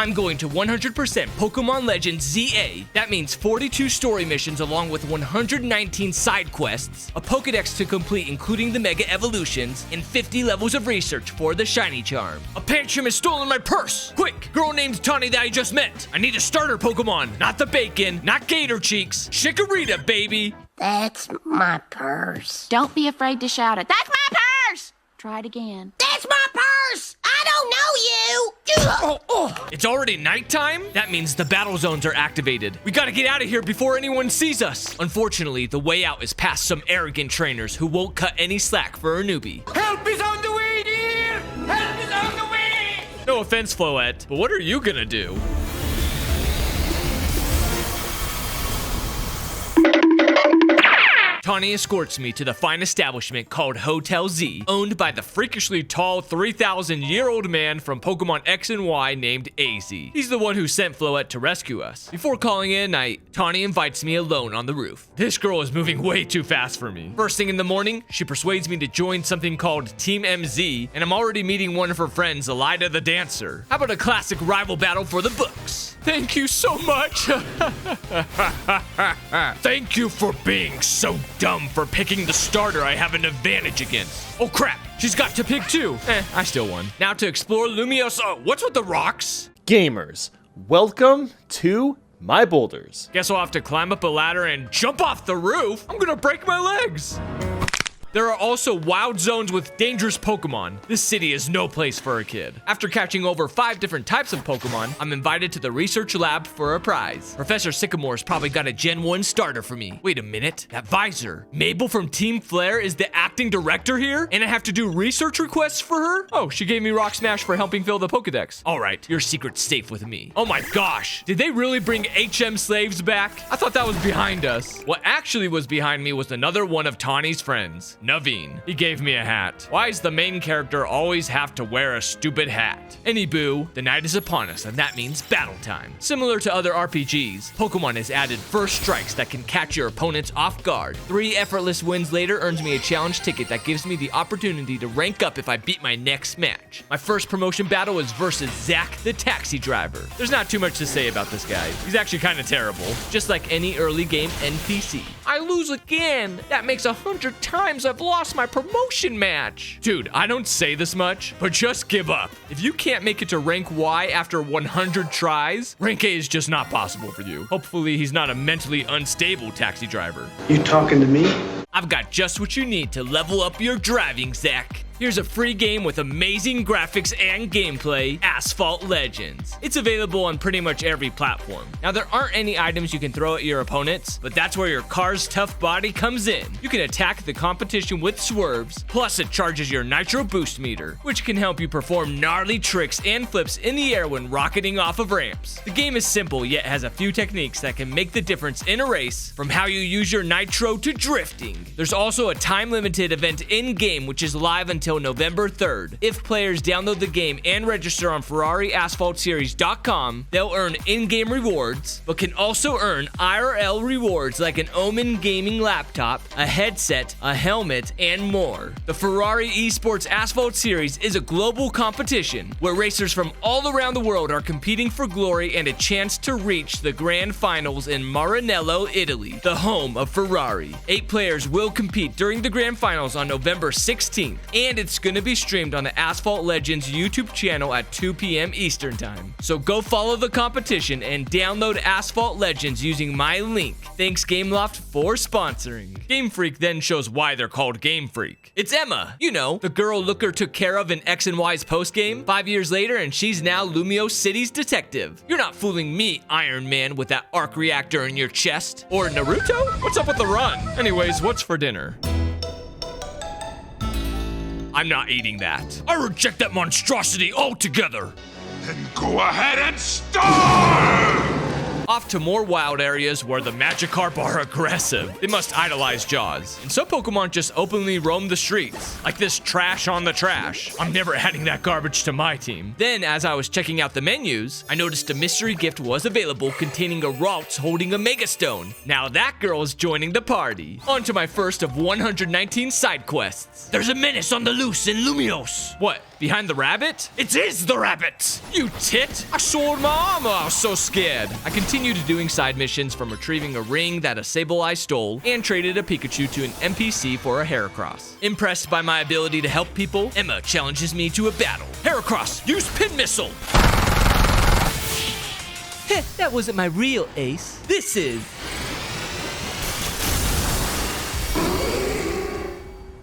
I'm going to 100% Pokemon Legends ZA. That means 42 story missions along with 119 side quests, a pokedex to complete including the Mega Evolutions, and 50 levels of research for the Shiny Charm. A Pancham has stolen my purse! Quick! Girl named Tawny that I just met! I need a starter Pokemon, not the bacon, not Gator Cheeks, Chikorita, baby! That's my purse. Don't be afraid to shout it. That's my purse! Try it again. That's my purse! I don't know you! It's already nighttime? That means the battle zones are activated. We gotta get out of here before anyone sees us. Unfortunately, the way out is past some arrogant trainers who won't cut any slack for a newbie. Help is on the way, dear! Help is on the way! No offense, Floette, but what are you gonna do? Tawny escorts me to the fine establishment called Hotel Z, owned by the freakishly tall 3,000-year-old man from Pokemon X and Y named AZ. He's the one who sent Floette to rescue us. Before calling it a night, Tawny invites me alone on the roof. This girl is moving way too fast for me. First thing in the morning, she persuades me to join something called Team MZ, and I'm already meeting one of her friends, Elida the Dancer. How about a classic rival battle for the books? Thank you so much. Thank you for being so dumb for picking the starter I have an advantage against. Oh crap, she's got to pick too. I still won. Now to explore Lumiose. What's with the rocks? Gamers, welcome to my boulders. Guess I'll have to climb up a ladder and jump off the roof. I'm gonna break my legs. There are also wild zones with dangerous Pokemon. This city is no place for a kid. After catching over 5 different types of Pokemon, I'm invited to the research lab for a prize. Professor Sycamore's probably got a Gen 1 starter for me. Wait a minute, that visor. Mabel from Team Flare is the acting director here? And I have to do research requests for her? Oh, she gave me Rock Smash for helping fill the Pokedex. All right, your secret's safe with me. Oh my gosh, did they really bring HM slaves back? I thought that was behind us. What actually was behind me was another one of Tawny's friends. Naveen. He gave me a hat. Why does the main character always have to wear a stupid hat? Anywho, the night is upon us, and that means battle time. Similar to other RPGs, Pokemon has added first strikes that can catch your opponents off guard. 3 effortless wins later earns me a challenge ticket that gives me the opportunity to rank up if I beat my next match. My first promotion battle is versus Zach the taxi driver. There's not too much to say about this guy. He's actually kind of terrible, just like any early game NPC. I lose again. That makes 100 times I've lost my promotion match. Dude, I don't say this much, but just give up. If you can't make it to rank Y after 100 tries, rank A is just not possible for you. Hopefully he's not a mentally unstable taxi driver. You talking to me? I've got just what you need to level up your driving, Zach. Here's a free game with amazing graphics and gameplay, Asphalt Legends. It's available on pretty much every platform. Now, there aren't any items you can throw at your opponents, but that's where your car's tough body comes in. You can attack the competition with swerves, plus it charges your nitro boost meter, which can help you perform gnarly tricks and flips in the air when rocketing off of ramps. The game is simple, yet has a few techniques that can make the difference in a race, from how you use your nitro to drifting. There's also a time-limited event in-game, which is live until November 3rd. If players download the game and register on FerrariAsphaltSeries.com, they'll earn in-game rewards, but can also earn IRL rewards like an Omen gaming laptop, a headset, a helmet, and more. The Ferrari Esports Asphalt Series is a global competition where racers from all around the world are competing for glory and a chance to reach the grand finals in Maranello, Italy, the home of Ferrari. 8 players will compete during the grand finals on November 16th, and it's going to be streamed on the Asphalt Legends YouTube channel at 2 p.m. Eastern Time. So go follow the competition and download Asphalt Legends using my link. Thanks Gameloft for sponsoring. Game Freak then shows why they're called Game Freak. It's Emma, you know, the girl Looker took care of in X and Y's postgame. 5 years later, and she's now Lumiose City's detective. You're not fooling me, Iron Man, with that arc reactor in your chest. Or Naruto? What's up with the run? Anyways, what's for dinner? I'm not eating that. I reject that monstrosity altogether. Then go ahead and starve! Off to more wild areas where the Magikarp are aggressive. They must idolize Jaws. And some Pokemon just openly roam the streets, like this trash on the trash. I'm never adding that garbage to my team. Then, as I was checking out the menus, I noticed a mystery gift was available containing a Ralts holding a Mega Stone. Now that girl is joining the party. On to my first of 119 side quests. There's a menace on the loose in Lumiose. What? Behind the rabbit? It is the rabbit! You tit! I sold my armor, I was so scared. I continued doing side missions from retrieving a ring that a Sableye stole and traded a Pikachu to an NPC for a Heracross. Impressed by my ability to help people, Emma challenges me to a battle. Heracross, use Pin Missile! Heh, that wasn't my real ace. This is...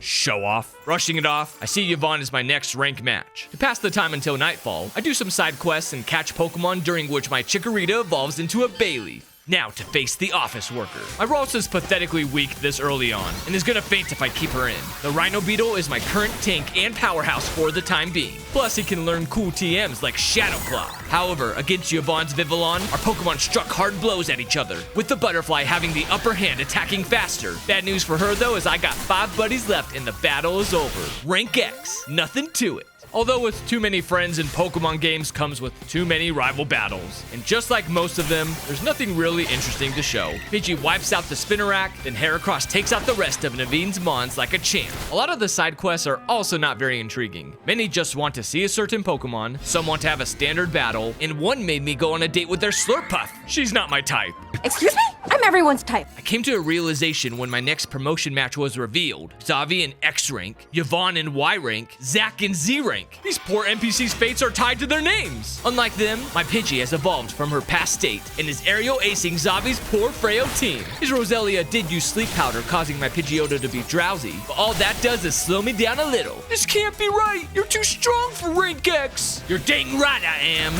Show off. Rushing it off, I see Yvonne as my next rank match. To pass the time until nightfall, I do some side quests and catch Pokemon, during which my Chikorita evolves into a Bayleaf. Now to face the office worker. My Ross is pathetically weak this early on, and is gonna faint if I keep her in. The Rhino Beetle is my current tank and powerhouse for the time being. Plus, he can learn cool TMs like Shadow Claw. However, against Yvonne's Vivillon, our Pokemon struck hard blows at each other, with the Butterfly having the upper hand attacking faster. Bad news for her though is I got 5 buddies left and the battle is over. Rank X, nothing to it. Although with too many friends in Pokemon games comes with too many rival battles. And just like most of them, there's nothing really interesting to show. Pidgey wipes out the Spinnerack, then Heracross takes out the rest of Naveen's Mons like a champ. A lot of the side quests are also not very intriguing. Many just want to see a certain Pokemon, some want to have a standard battle, and one made me go on a date with their Slurpuff. She's not my type. Excuse me? I'm everyone's type. I came to a realization when my next promotion match was revealed. Zavi in X rank, Yvonne in Y rank, Zack in Z rank. These poor NPCs' fates are tied to their names. Unlike them, my Pidgey has evolved from her past state and is aerial acing Zavi's poor frail team. His Roselia did use sleep powder, causing my Pidgeotto to be drowsy, but all that does is slow me down a little. This can't be right. You're too strong for rank X. You're dang right I am.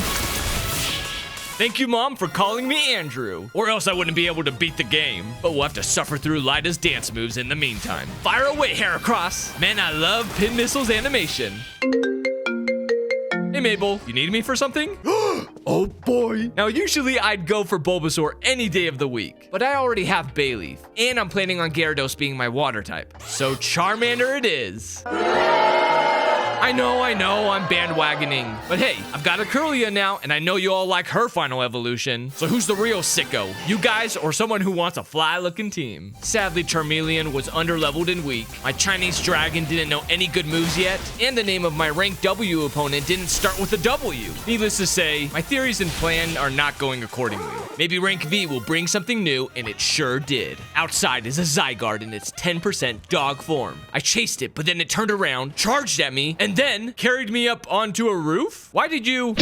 Thank you, Mom, for calling me Andrew. Or else I wouldn't be able to beat the game. But we'll have to suffer through Lida's dance moves in the meantime. Fire away, Heracross! Man, I love Pin Missile's animation. Hey, Mabel, you need me for something? Oh boy. Now, usually I'd go for Bulbasaur any day of the week, but I already have Bayleaf, and I'm planning on Gyarados being my water type. So Charmander it is. I know, I'm bandwagoning. But hey, I've got a Curlia now, and I know you all like her final evolution. So who's the real sicko? You guys or someone who wants a fly-looking team? Sadly, Charmeleon was underleveled and weak. My Chinese Dragon didn't know any good moves yet, and the name of my rank W opponent didn't start with a W. Needless to say, my theories and plan are not going accordingly. Maybe rank V will bring something new, and it sure did. Outside is a Zygarde in its 10% dog form. I chased it, but then it turned around, charged at me, and then carried me up onto a roof? Why did you...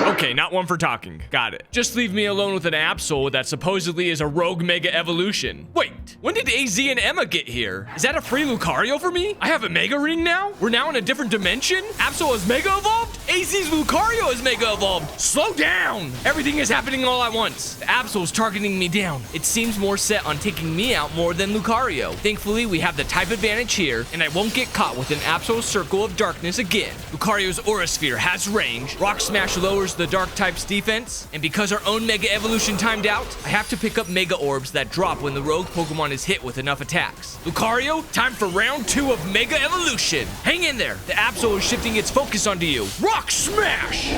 Okay, not one for talking. Got it. Just leave me alone with an Absol that supposedly is a rogue mega evolution. Wait, when did AZ and Emma get here? Is that a free Lucario for me? I have a Mega Ring now? We're now in a different dimension? Absol is Mega Evolved? AZ's Lucario is Mega Evolved. Slow down! Everything is happening all at once. The Absol is targeting me down. It seems more set on taking me out more than Lucario. Thankfully, we have the type advantage here, and I won't get caught with an Absol Circle of Darkness again. Lucario's Aura Sphere has range, Rock Smash lowers the Dark type's defense, and because our own Mega Evolution timed out, I have to pick up Mega Orbs that drop when the rogue Pokemon is hit with enough attacks. Lucario, time for round 2 of Mega Evolution. Hang in there, the Absol is shifting its focus onto you. Rock Smash!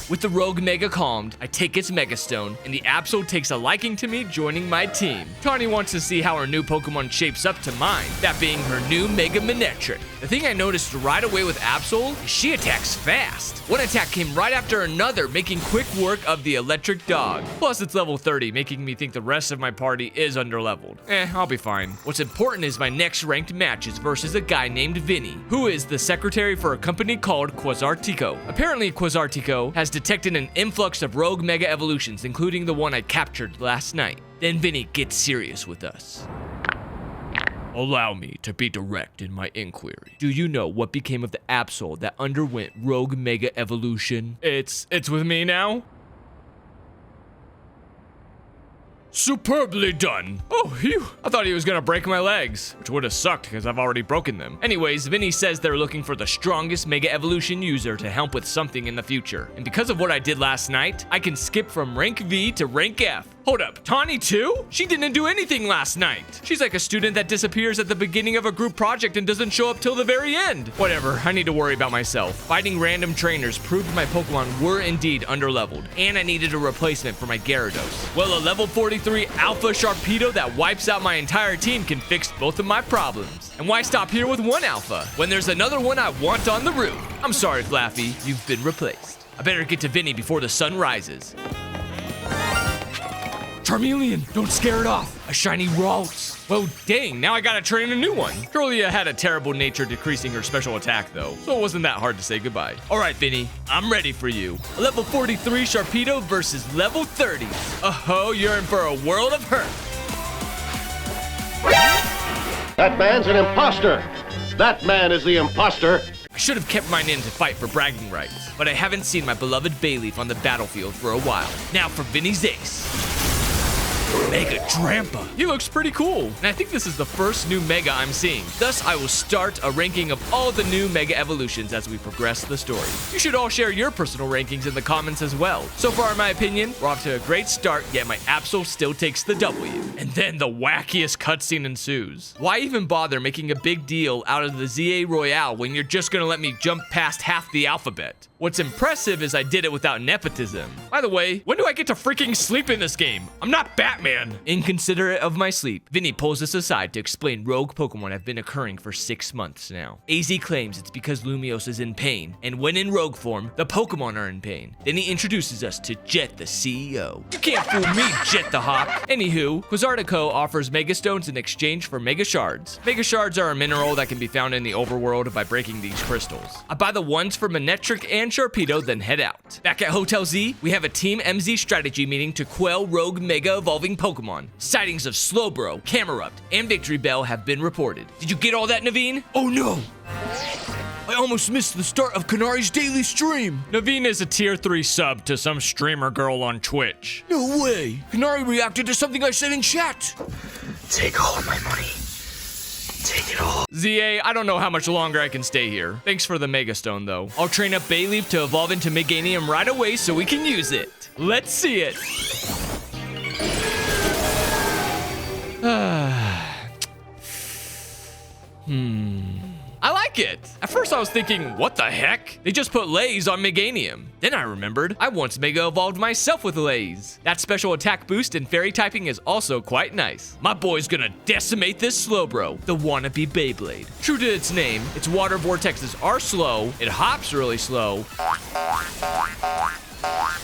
With the rogue Mega calmed, I take its Mega Stone, and the Absol takes a liking to me joining my team. Tawny wants to see how her new Pokemon shapes up to mine, that being her new Mega Manectric. The thing I noticed right away with Absol is she attacks fast. One attack came right after another, making quick work of the electric dog. Plus it's level 30, making me think the rest of my party is underleveled. I'll be fine. What's important is my next ranked match is versus a guy named Vinny, who is the secretary for a company called Quasartico. Apparently Quasartico has detected an influx of rogue Mega Evolutions, including the one I captured last night. Then Vinny gets serious with us. Allow me to be direct in my inquiry. Do you know what became of the Absol that underwent rogue Mega Evolution? It's with me now? Superbly done. Oh, phew. I thought he was gonna break my legs, which would have sucked because I've already broken them. Anyways, Vinny says they're looking for the strongest Mega Evolution user to help with something in the future. And because of what I did last night, I can skip from rank V to rank F. Hold up, Tawny too? She didn't do anything last night. She's like a student that disappears at the beginning of a group project and doesn't show up till the very end. Whatever, I need to worry about myself. Fighting random trainers proved my Pokemon were indeed underleveled, and I needed a replacement for my Gyarados. Well, a level 43 Alpha Sharpedo that wipes out my entire team can fix both of my problems. And why stop here with one Alpha when there's another one I want on the roof? I'm sorry, Flaffy, you've been replaced. I better get to Vinny before the sun rises. Charmeleon, don't scare it off. A shiny Ralts. Well, dang, now I gotta train a new one. Curlia had a terrible nature decreasing her special attack though, so it wasn't that hard to say goodbye. All right, Vinny, I'm ready for you. A level 43 Sharpedo versus level 30. Oh, you're in for a world of hurt. That man's an imposter. That man is the imposter. I should have kept mine in to fight for bragging rights, but I haven't seen my beloved Bayleaf on the battlefield for a while. Now for Vinny's ace. Mega Drampa. He looks pretty cool, and I think this is the first new Mega I'm seeing. Thus, I will start a ranking of all the new Mega evolutions as we progress the story. You should all share your personal rankings in the comments as well. So far, in my opinion, we're off to a great start, yet my Absol still takes the W. And then the wackiest cutscene ensues. Why even bother making a big deal out of the ZA Royale when you're just gonna let me jump past half the alphabet? What's impressive is I did it without nepotism. By the way, when do I get to freaking sleep in this game? I'm not Batman. Inconsiderate of my sleep, Vinny pulls us aside to explain rogue Pokemon have been occurring for 6 months now. AZ claims it's because Lumiose is in pain, and when in rogue form, the Pokemon are in pain. Then he introduces us to Jet, the CEO. You can't fool me, Jet the Hawk. Anywho, Quasartico offers Mega Stones in exchange for Mega Shards. Mega Shards are a mineral that can be found in the overworld by breaking these crystals. I buy the ones for Manectric and Sharpedo, then head out. Back at Hotel Z, we have a Team MZ strategy meeting to quell rogue Mega evolving Pokemon. Sightings of Slowbro, Camerupt, and Victory Bell have been reported. Did you get all that, Naveen? Oh no! I almost missed the start of Kanari's daily stream. Naveen is a tier 3 sub to some streamer girl on Twitch. No way! Kanari reacted to something I said in chat. Take all of my money. Take it all. ZA, I don't know how much longer I can stay here. Thanks for the Mega Stone, though. I'll train up Bayleaf to evolve into Meganium right away so we can use it. Let's see it. I like it. At first I was thinking, what the heck? They just put Lays on Meganium. Then I remembered, I once Mega Evolved myself with Lays. That special attack boost and fairy typing is also quite nice. My boy's gonna decimate this Slowbro, the wannabe Beyblade. True to its name, its water vortexes are slow, it hops really slow,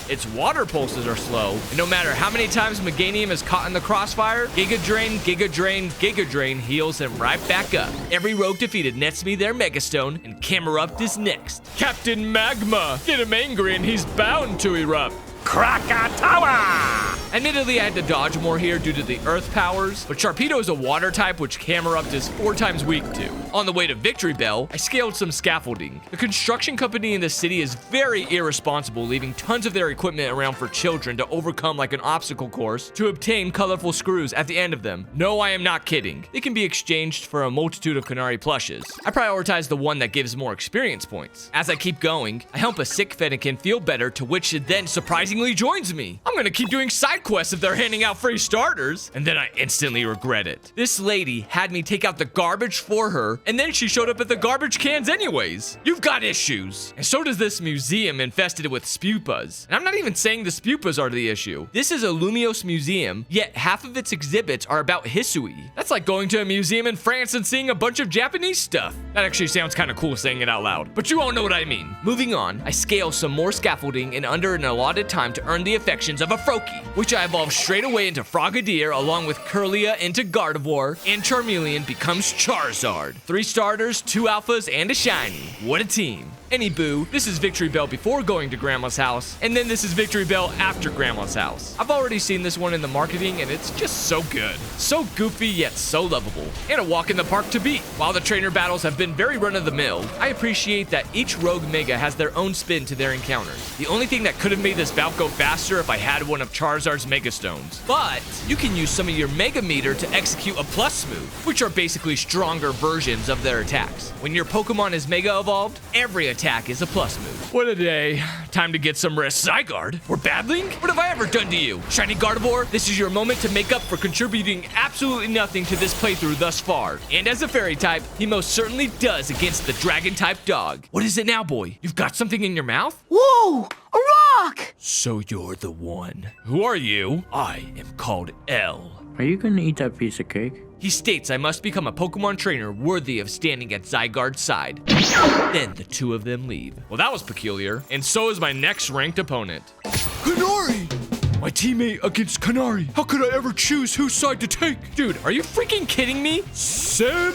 its water pulses are slow, and no matter how many times Meganium is caught in the crossfire, Giga Drain, Giga Drain, Giga Drain heals him right back up. Every rogue defeated nets me their Megastone, and Camerupt is next. Captain Magma! Get him angry and he's bound to erupt. Krakatawa! Admittedly, I had to dodge more here due to the earth powers, but Sharpedo is a water type which Camerupt is 4 times weak to. On the way to Victory Bell, I scaled some scaffolding. The construction company in the city is very irresponsible, leaving tons of their equipment around for children to overcome like an obstacle course to obtain colorful screws at the end of them. No, I am not kidding. They can be exchanged for a multitude of Kanari plushes. I prioritize the one that gives more experience points. As I keep going, I help a sick Fennekin feel better, to which it then surprisingly joins me. I'm gonna keep doing side quests if they're handing out free starters, and then I instantly regret it. This lady had me take out the garbage for her, and then she showed up at the garbage cans anyways. You've got issues. And so does this museum infested with Spupas. And I'm not even saying the Spupas are the issue. This is a Lumiose museum, yet half of its exhibits are about Hisui. That's like going to a museum in France and seeing a bunch of Japanese stuff. That actually sounds kind of cool saying it out loud, but you all know what I mean. Moving on, I scale some more scaffolding in under an allotted time to earn the affections of a Froakie, which I evolve straight away into Frogadier along with Curlia into Gardevoir, and Charmeleon becomes Charizard. 3 starters, 2 alphas, and a shiny. What a team. Anywho, this is Victory Bell before going to Grandma's house, and then this is Victory Bell after Grandma's house. I've already seen this one in the marketing, and it's just so good. So goofy, yet so lovable. And a walk in the park to beat. While the trainer battles have been very run-of-the-mill, I appreciate that each rogue Mega has their own spin to their encounters. The only thing that could have made this bout go faster if I had one of Charizard's Mega Stones. But you can use some of your Mega Meter to execute a plus move, which are basically stronger versions of their attacks. When your Pokemon is Mega Evolved, every attack attack is a plus move. What a day. Time to get some rest. Zygarde? We're battling? What have I ever done to you? Shiny Gardevoir, this is your moment to make up for contributing absolutely nothing to this playthrough thus far. And as a fairy type, he most certainly does against the dragon type dog. What is it now, boy? You've got something in your mouth? Whoa! A rock! So you're the one. Who are you? I am called L. Are you gonna eat that piece of cake? He states I must become a Pokemon trainer worthy of standing at Zygarde's side. Then the two of them leave. Well, that was peculiar. And so is my next ranked opponent. Kanari! My teammate against Kanari. How could I ever choose whose side to take? Dude, are you freaking kidding me? Sam!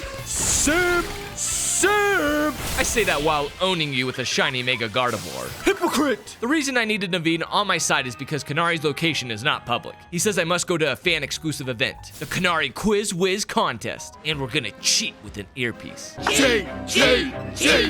I say that while owning you with a shiny Mega Gardevoir. Hypocrite! The reason I needed Naveen on my side is because Kanari's location is not public. He says I must go to a fan-exclusive event, the Kanari Quiz Whiz Contest, and we're gonna cheat with an earpiece.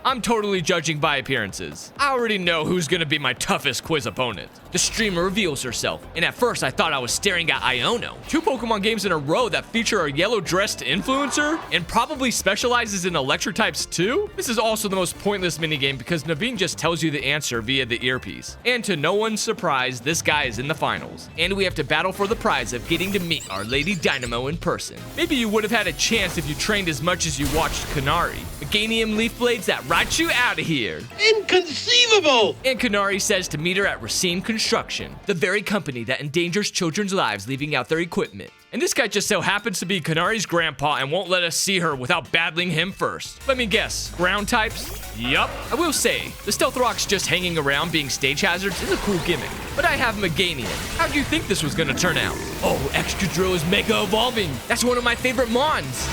I'm totally judging by appearances. I already know who's gonna be my toughest quiz opponent. The streamer reveals herself, and at first I thought I was staring at Iono. 2 Pokemon games in a row that feature a yellow-dressed influencer, and probably specializes in electric types too? This is also the most pointless minigame because Naveen just tells you the answer via the earpiece. And to no one's surprise, this guy is in the finals. And we have to battle for the prize of getting to meet our Lady Dynamo in person. Maybe you would have had a chance if you trained as much as you watched Kanari. Meganium leaf blades that rot you out of here. Inconceivable! And Kanari says to meet her at Racine Construction, the very company that endangers children's lives leaving out their equipment. And this guy just so happens to be Kanari's grandpa and won't let us see her without battling him first. Let me guess, ground types? Yup. I will say, the Stealth Rocks just hanging around being stage hazards is a cool gimmick. But I have Meganium. How'd you think this was gonna turn out? Oh, Excadrill is Mega Evolving. That's one of my favorite Mons.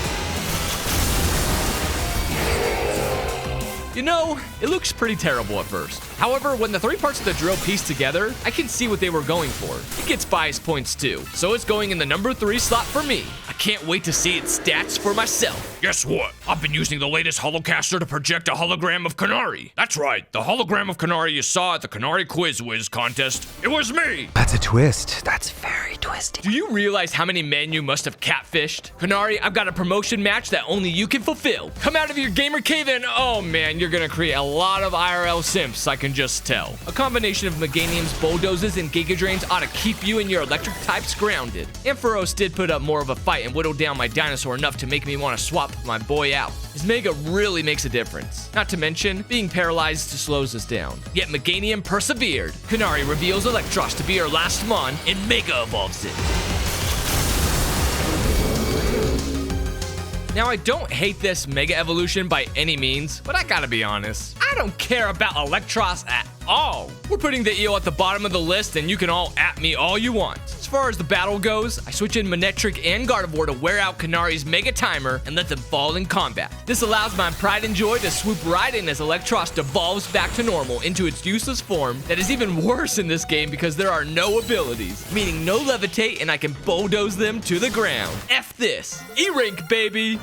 You know, it looks pretty terrible at first. However, when the 3 parts of the drill piece together, I can see what they were going for. It gets bias points too, so it's going in the number 3 slot for me. I can't wait to see its stats for myself. Guess what? I've been using the latest holocaster to project a hologram of Kanari. That's right, the hologram of Kanari you saw at the Kanari Quiz Whiz contest. It was me! That's a twist. That's very twisty. Do you realize how many men you must have catfished? Kanari, I've got a promotion match that only you can fulfill. Come out of your gamer cave and oh man, you're gonna create a lot of IRL simps, I can just tell. A combination of Meganium's bulldozes and Giga Drains ought to keep you and your electric types grounded. Ampharos did put up more of a fight and whittled down my dinosaur enough to make me want to swap my boy out. His Mega really makes a difference. Not to mention, being paralyzed slows us down. Yet Meganium persevered. Kanari reveals Electros to be her last Mon and Mega Evolves it. Now, I don't hate this Mega Evolution by any means, but I gotta be honest, I don't care about Electros at all. We're putting the eel at the bottom of the list and you can all at me all you want. As far as the battle goes, I switch in Manectric and Gardevoir to wear out Kanari's Mega Timer and let them fall in combat. This allows my pride and joy to swoop right in as Electros devolves back to normal into its useless form that is even worse in this game because there are no abilities, meaning no levitate and I can bulldoze them to the ground. F this. E-Rank, baby!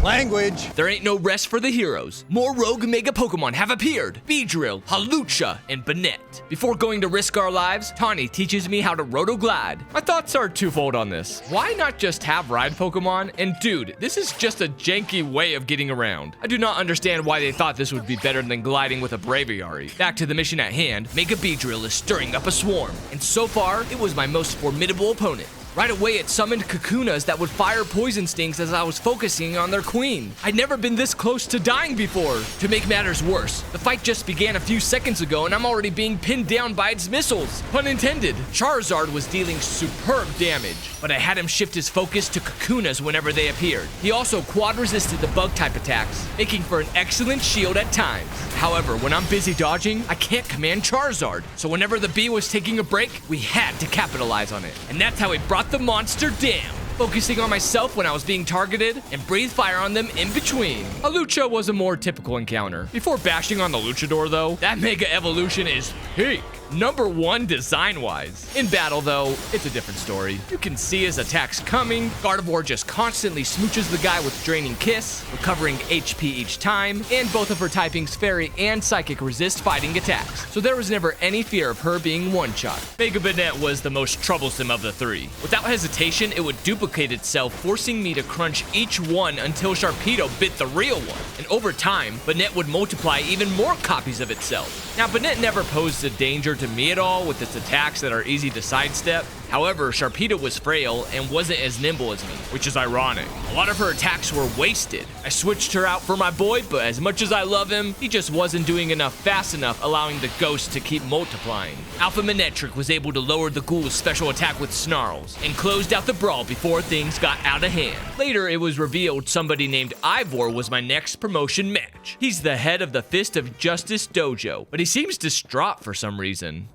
Language. There ain't no rest for the heroes. More rogue Mega Pokemon have appeared. Beedrill, Hawlucha, and Banette. Before going to risk our lives, Tawny teaches me how to Rotoglide. My thoughts are twofold on this. Why not just have ride Pokemon? And dude, this is just a janky way of getting around. I do not understand why they thought this would be better than gliding with a Braviary. Back to the mission at hand, Mega Beedrill is stirring up a swarm. And so far, it was my most formidable opponent. Right away, it summoned Kakunas that would fire poison stings as I was focusing on their queen. I'd never been this close to dying before. To make matters worse, the fight just began a few seconds ago and I'm already being pinned down by its missiles. Pun intended. Charizard was dealing superb damage, but I had him shift his focus to Kakunas whenever they appeared. He also quad-resisted the bug-type attacks, making for an excellent shield at times. However, when I'm busy dodging, I can't command Charizard, so whenever the bee was taking a break, we had to capitalize on it. And that's how it brought the monster down, focusing on myself when I was being targeted and breathe fire on them in between. Hawlucha was a more typical encounter. Before bashing on the Luchador though, that Mega Evolution is peak. number 1 design-wise. In battle, though, it's a different story. You can see his attacks coming. Gardevoir just constantly smooches the guy with Draining Kiss, recovering HP each time, and both of her typings, Fairy and Psychic, resist fighting attacks, so there was never any fear of her being one-shot. Mega Banette was the most troublesome of the 3. Without hesitation, it would duplicate itself, forcing me to crunch each one until Sharpedo bit the real one. And over time, Banette would multiply even more copies of itself. Now, Banette never posed a danger to me at all with its attacks that are easy to sidestep. However, Sharpedo was frail and wasn't as nimble as me, which is ironic. A lot of her attacks were wasted. I switched her out for my boy, but as much as I love him, he just wasn't doing enough fast enough, allowing the ghost to keep multiplying. Alpha Manectric was able to lower the ghoul's special attack with Snarls, and closed out the brawl before things got out of hand. Later, it was revealed somebody named Ivor was my next promotion match. He's the head of the Fist of Justice Dojo, but he seems distraught for some reason.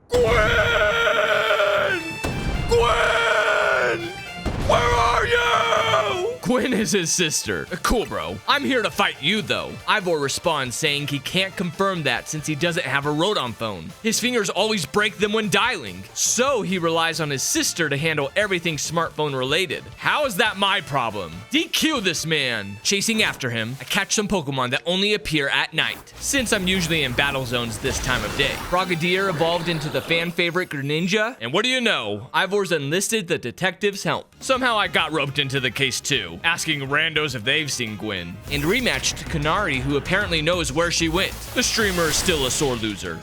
Gwen! Gwen! Where are you? Gwen is his sister. Cool, bro. I'm here to fight you, though. Ivor responds saying he can't confirm that since he doesn't have a Rotom phone. His fingers always break them when dialing, so he relies on his sister to handle everything smartphone related. How is that my problem? DQ this man. Chasing after him, I catch some Pokemon that only appear at night, since I'm usually in battle zones this time of day. Frogadier evolved into the fan favorite Greninja, and what do you know? Ivor's enlisted the detective's help. Somehow I got roped into the case too, asking randos if they've seen Gwen, and rematched Kanari, who apparently knows where she went. The streamer is still a sore loser.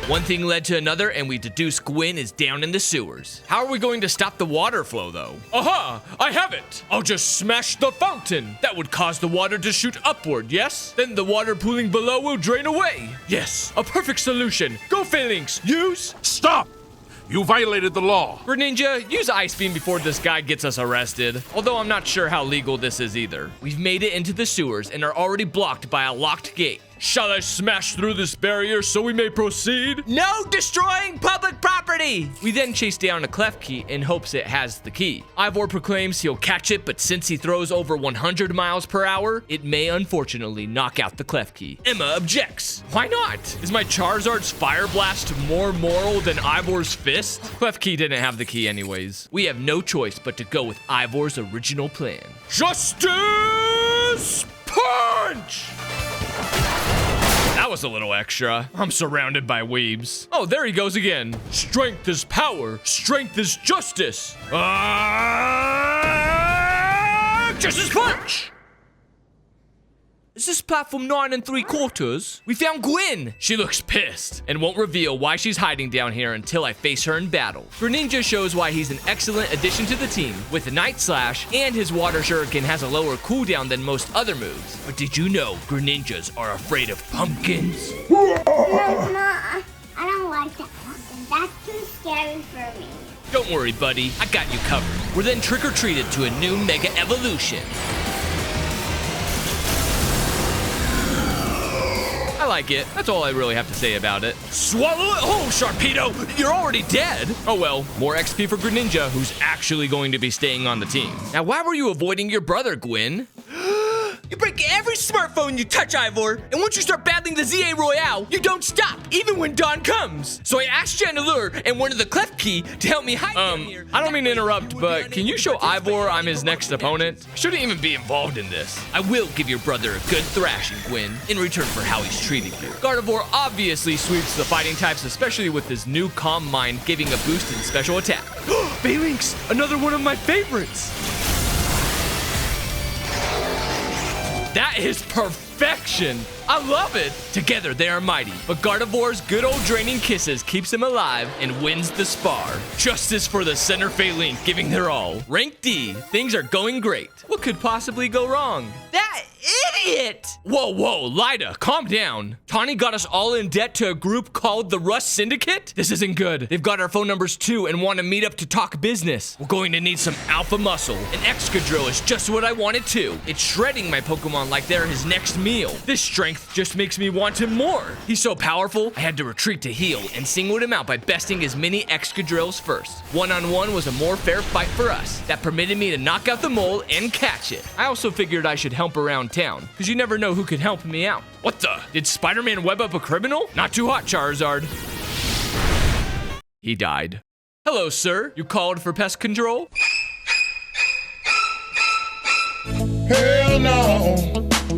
One thing led to another, and we deduced Gwen is down in the sewers. How are we going to stop the water flow, though? Aha! I have it! I'll just smash the fountain! That would cause the water to shoot upward, yes? Then the water pooling below will drain away! Yes, a perfect solution! Go Phalanx! Use... Stop! You violated the law. Greninja, use Ice Beam before this guy gets us arrested. Although I'm not sure how legal this is either. We've made it into the sewers and are already blocked by a locked gate. Shall I smash through this barrier so we may proceed? No destroying public property! We then chase down a Klefki in hopes it has the key. Ivor proclaims he'll catch it, but since he throws over 100 miles per hour, it may unfortunately knock out the Klefki. Emma objects. Why not? Is my Charizard's Fire Blast more moral than Ivor's Fist? Klefki didn't have the key anyways. We have no choice but to go with Ivor's original plan. Justice Punch! That was a little extra. I'm surrounded by weebs. Oh, there he goes again. Strength is power. Strength is justice. Justice Punch! Is this platform 9 3/4? We found Gwen! She looks pissed and won't reveal why she's hiding down here until I face her in battle. Greninja shows why he's an excellent addition to the team with Night Slash, and his Water Shuriken has a lower cooldown than most other moves. But did you know Greninjas are afraid of pumpkins? No, I don't like that pumpkin. That's too scary for me. Don't worry, buddy. I got you covered. We're then trick-or-treated to a new Mega Evolution. I like it. That's all I really have to say about it. Swallow it whole, Sharpedo! You're already dead! Oh well, more XP for Greninja, who's actually going to be staying on the team. Now, why were you avoiding your brother, Gwen? You break every smartphone you touch, Ivor, and once you start battling the ZA Royale, you don't stop, even when dawn comes. So I asked Chandelure and one of the Klefki to help me hide down here. I don't mean to interrupt, but can you show Ivor I'm his next opponent? I shouldn't even be involved in this. I will give your brother a good thrashing, Gwen, in return for how he's treating you. Gardevoir obviously sweeps the fighting types, especially with his new Calm Mind giving a boost in special attack. Phalanx, another one of my favorites. That is perfection! I love it! Together they are mighty, but Gardevoir's good old Draining Kisses keeps him alive and wins the spar. Justice for the center Phalanx giving their all. Rank D, things are going great. What could possibly go wrong? That idiot! Whoa, Lida, calm down. Tawny got us all in debt to a group called the Rust Syndicate? This isn't good. They've got our phone numbers too and want to meet up to talk business. We're going to need some alpha muscle. An Excadrill is just what I wanted too. It's shredding my Pokemon like they're his next meal. This strength just makes me want him more. He's so powerful, I had to retreat to heal and singled him out by besting as many Excadrills first. One-on-one was a more fair fight for us. That permitted me to knock out the mole and catch it. I also figured I should help around town. because you never know who could help me out. What the? Did Spider-Man web up a criminal? Not too hot, Charizard. He died. Hello, sir. You called for pest control? Hell no.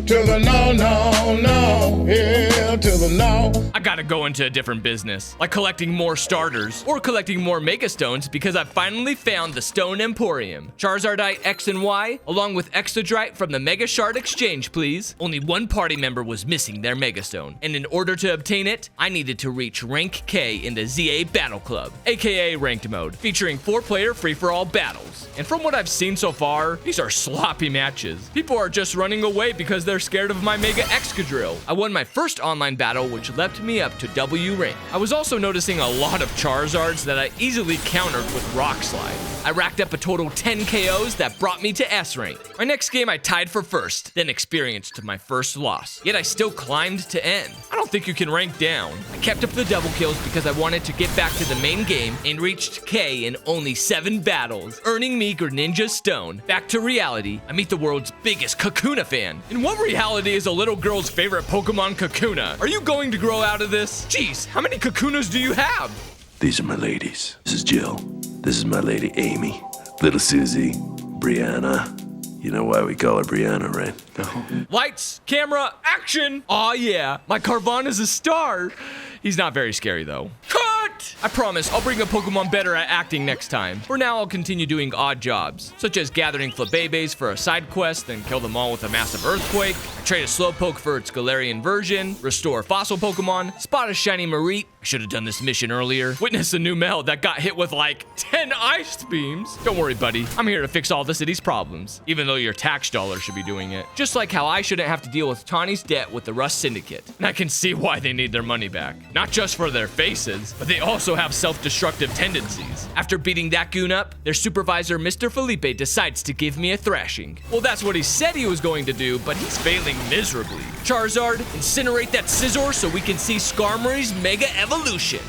To the no, no, no. Hell to the no. I gotta go into a different business, like collecting more starters or collecting more Mega Stones because I finally found the Stone Emporium. Charizardite X and Y, along with Exodrite from the Mega Shard Exchange, please. Only one party member was missing their Mega Stone, and in order to obtain it, I needed to reach rank K in the ZA Battle Club, aka Ranked Mode, featuring 4-player free-for-all battles. And from what I've seen so far, these are sloppy matches. People are just running away because they're scared of my Mega Excadrill. I won my first online battle, which leapt me up to W rank. I was also noticing a lot of Charizards that I easily countered with Rock Slide. I racked up a total 10 KOs that brought me to S rank. My next game I tied for first, then experienced my first loss. Yet I still climbed to N. I don't think you can rank down. I kept up the double kills because I wanted to get back to the main game and reached K in only 7 battles, earning me Greninja Stone. Back to reality, I meet the world's biggest Kakuna fan. In what reality is a little girl's favorite Pokemon Kakuna? Are you going to grow out of this? Jeez, how many Kakunas do you have? These are my ladies. This is Jill. This is my lady Amy. Little Susie. Brianna. You know why we call her Brianna, right? No. Lights, camera, action! Aw yeah, my Carvana's a star. He's not very scary though. Cut! I promise I'll bring a Pokemon better at acting next time. For now, I'll continue doing odd jobs, such as gathering Flabébés for a side quest, then kill them all with a massive earthquake. I trade a Slowpoke for its Galarian version, restore fossil Pokemon, spot a shiny Mareep. I should have done this mission earlier. Witness a new Mel that got hit with like 10 ice beams. Don't worry, buddy. I'm here to fix all the city's problems, even though your tax dollar should be doing it. Just like how I shouldn't have to deal with Tawny's debt with the Rust Syndicate. And I can see why they need their money back. Not just for their faces, but they also have self-destructive tendencies. After beating that goon up, their supervisor, Mr. Felipe, decides to give me a thrashing. Well, that's what he said he was going to do, but he's failing miserably. Charizard, incinerate that Scizor so we can see Skarmory's Mega Evolution.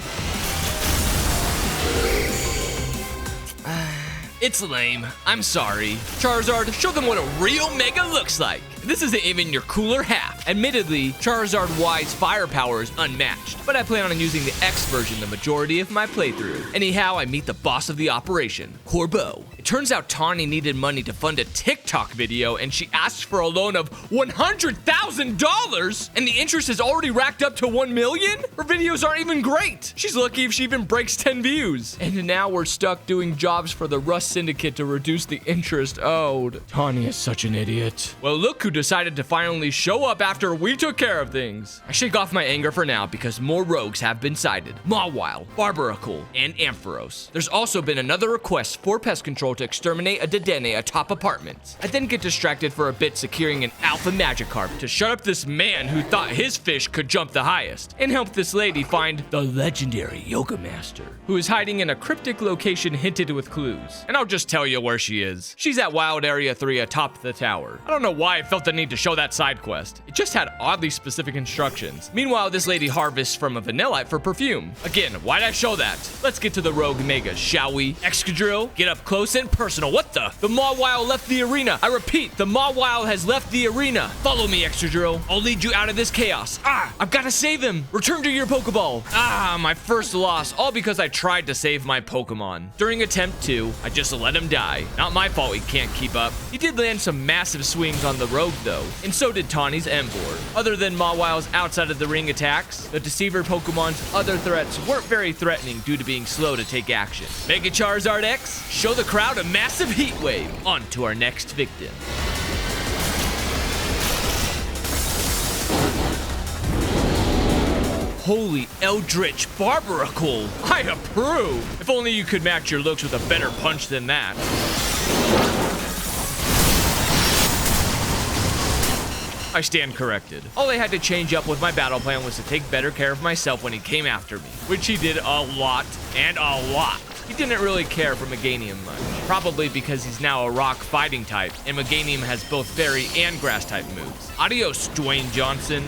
It's lame. I'm sorry. Charizard, show them what a real Mega looks like. This isn't even your cooler half. Admittedly, Charizard Y's firepower is unmatched, but I plan on using the X version the majority of my playthrough. Anyhow, I meet the boss of the operation, Corbeau. It turns out Tawny needed money to fund a TikTok video, and she asked for a loan of $100,000, and the interest is already racked up to 1 million? Her videos aren't even great. She's lucky if she even breaks 10 views. And now we're stuck doing jobs for the Rust Syndicate to reduce the interest owed. Tawny is such an idiot. Well, look who decided to finally show up after we took care of things. I shake off my anger for now because more rogues have been sighted. Mawile, Barbaracle, and Ampharos. There's also been another request for pest control to exterminate a Dedenne atop apartments. I then get distracted for a bit securing an Alpha Magikarp to shut up this man who thought his fish could jump the highest, and help this lady find the legendary Yoga Master, who is hiding in a cryptic location hinted with clues. And I'll just tell you where she is. She's at Wild Area 3 atop the tower. I don't know why I felt the need to show that side quest. It just had oddly specific instructions. Meanwhile, this lady harvests from a Vanillite for perfume. Again, why'd I show that? Let's get to the rogue megas, shall we? Excadrill, get up close and personal. What the? The Mawile left the arena. I repeat, the Mawile has left the arena. Follow me, Excadrill. I'll lead you out of this chaos. I've got to save him. Return to your Pokeball. My first loss, all because I tried to save my Pokemon. During attempt 2, I just let him die. Not my fault he can't keep up. He did land some massive swings on the rogue though, and so did Tawny's Emboar. Other than Mawile's outside of the ring attacks, the Deceiver Pokemon's other threats weren't very threatening due to being slow to take action. Mega Charizard X, show the crowd a massive heat wave. On to our next victim. Holy Eldritch Barbaracle! I approve! If only you could match your looks with a better punch than that. I stand corrected. All I had to change up with my battle plan was to take better care of myself when he came after me, which he did a lot, and a lot. He didn't really care for Meganium much, probably because he's now a rock fighting type, and Meganium has both fairy and grass type moves. Adios, Dwayne Johnson.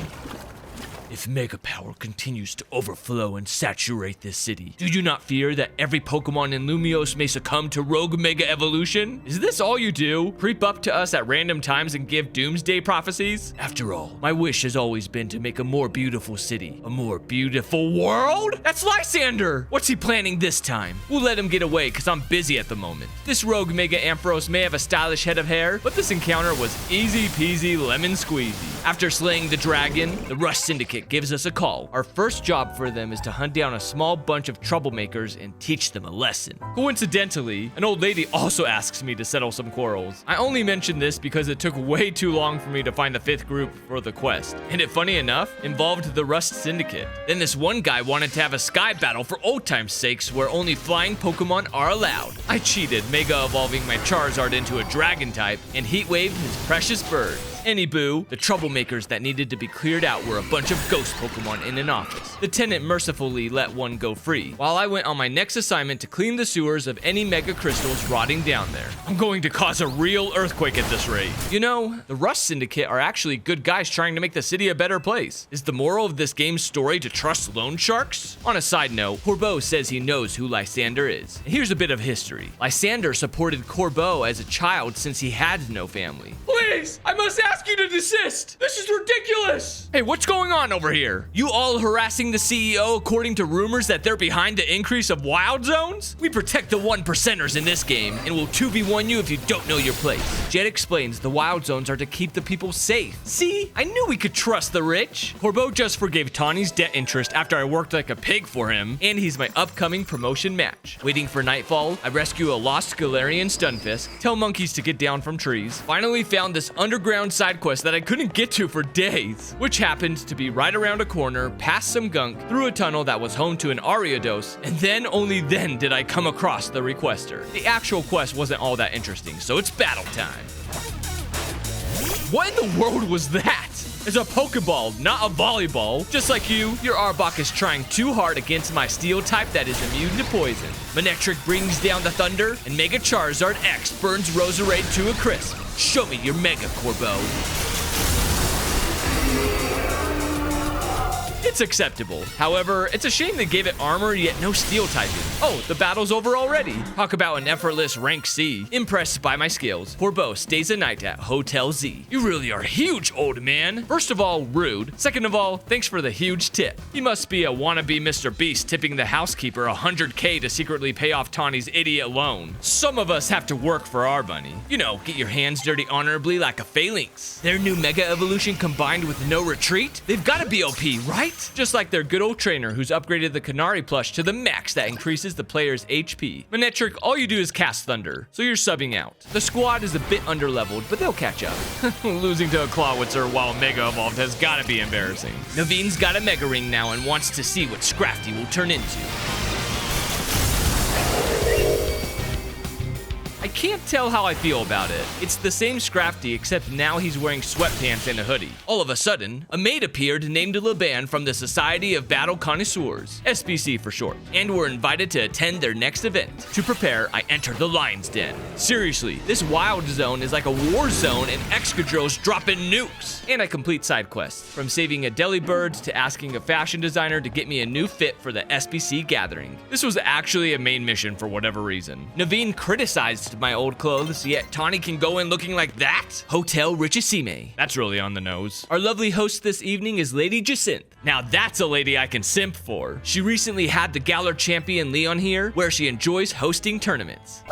If Mega Power continues to overflow and saturate this city, do you not fear that every Pokemon in Lumiose may succumb to Rogue Mega Evolution? Is this all you do? Creep up to us at random times and give doomsday prophecies? After all, my wish has always been to make a more beautiful city, a more beautiful world? That's Lysander! What's he planning this time? We'll let him get away because I'm busy at the moment. This Rogue Mega Ampharos may have a stylish head of hair, but this encounter was easy peasy lemon squeezy. After slaying the dragon, the Rush Syndicate gives us a call. Our first job for them is to hunt down a small bunch of troublemakers and teach them a lesson. Coincidentally, an old lady also asks me to settle some quarrels. I only mention this because it took way too long for me to find the 5th group for the quest, and it, funny enough, involved the Rust Syndicate. Then this one guy wanted to have a sky battle for old time's sakes where only flying Pokemon are allowed. I cheated, Mega Evolving my Charizard into a Dragon type and Heat Waved his precious bird. Anywho, the troublemakers that needed to be cleared out were a bunch of ghost Pokemon in an office. The tenant mercifully let one go free, while I went on my next assignment to clean the sewers of any Mega Crystals rotting down there. I'm going to cause a real earthquake at this rate. You know, the Rust Syndicate are actually good guys trying to make the city a better place. Is the moral of this game's story to trust loan sharks? On a side note, Corbeau says he knows who Lysander is. And here's a bit of history. Lysander supported Corbeau as a child since he had no family. Please, I must ask you to desist. This is ridiculous. Hey, what's going on over here? You all harassing the CEO according to rumors that they're behind the increase of wild zones? We protect the 1%ers in this game and will 2v1 you if you don't know your place. Jet explains the wild zones are to keep the people safe. See, I knew we could trust the rich. Corbeau just forgave Tawny's debt interest after I worked like a pig for him, and he's my upcoming promotion match. Waiting for nightfall, I rescue a lost Galarian Stunfisk, tell monkeys to get down from trees, finally found this underground side quest that I couldn't get to for days, which happened to be right around a corner, past some gunk, through a tunnel that was home to an Ariados, and then, only then, did I come across the requester. The actual quest wasn't all that interesting, so it's battle time. What in the world was that? It's a Pokeball, not a volleyball. Just like you, your Arbok is trying too hard against my Steel type that is immune to poison. Manectric brings down the thunder, and Mega Charizard X burns Roserade to a crisp. Show me your Mega, Corbeau. It's acceptable. However, it's a shame they gave it armor yet no steel typing. Oh, the battle's over already. Talk about an effortless rank C. Impressed by my skills, Corbeau stays a night at Hotel Z. You really are huge, old man. First of all, rude. Second of all, thanks for the huge tip. He must be a wannabe Mr. Beast tipping the housekeeper 100k to secretly pay off Tawny's idiot loan. Some of us have to work for our money. You know, get your hands dirty honorably like a phalanx. Their new Mega Evolution combined with no retreat? They've gotta be OP, right? Just like their good old trainer who's upgraded the Canary plush to the max that increases the player's HP. Manectric, all you do is cast Thunder, so you're subbing out. The squad is a bit underleveled, but they'll catch up. Losing to a Clawitzer while Mega Evolved has gotta be embarrassing. Naveen's got a Mega Ring now and wants to see what Scrafty will turn into. I can't tell how I feel about it. It's the same Scrafty, except now he's wearing sweatpants and a hoodie. All of a sudden, a maid appeared named Laban from the Society of Battle Connoisseurs, SBC for short, and were invited to attend their next event. To prepare, I entered the Lion's Den. Seriously, this wild zone is like a war zone and Excadrills dropping nukes. And I complete side quests, from saving a Delibird to asking a fashion designer to get me a new fit for the SBC gathering. This was actually a main mission for whatever reason. Naveen criticized my old clothes, yet Tawny can go in looking like that? Hotel Richissime. That's really on the nose. Our lovely host this evening is Lady Jacinth. Now that's a lady I can simp for. She recently had the Galar champion Leon here, where she enjoys hosting tournaments.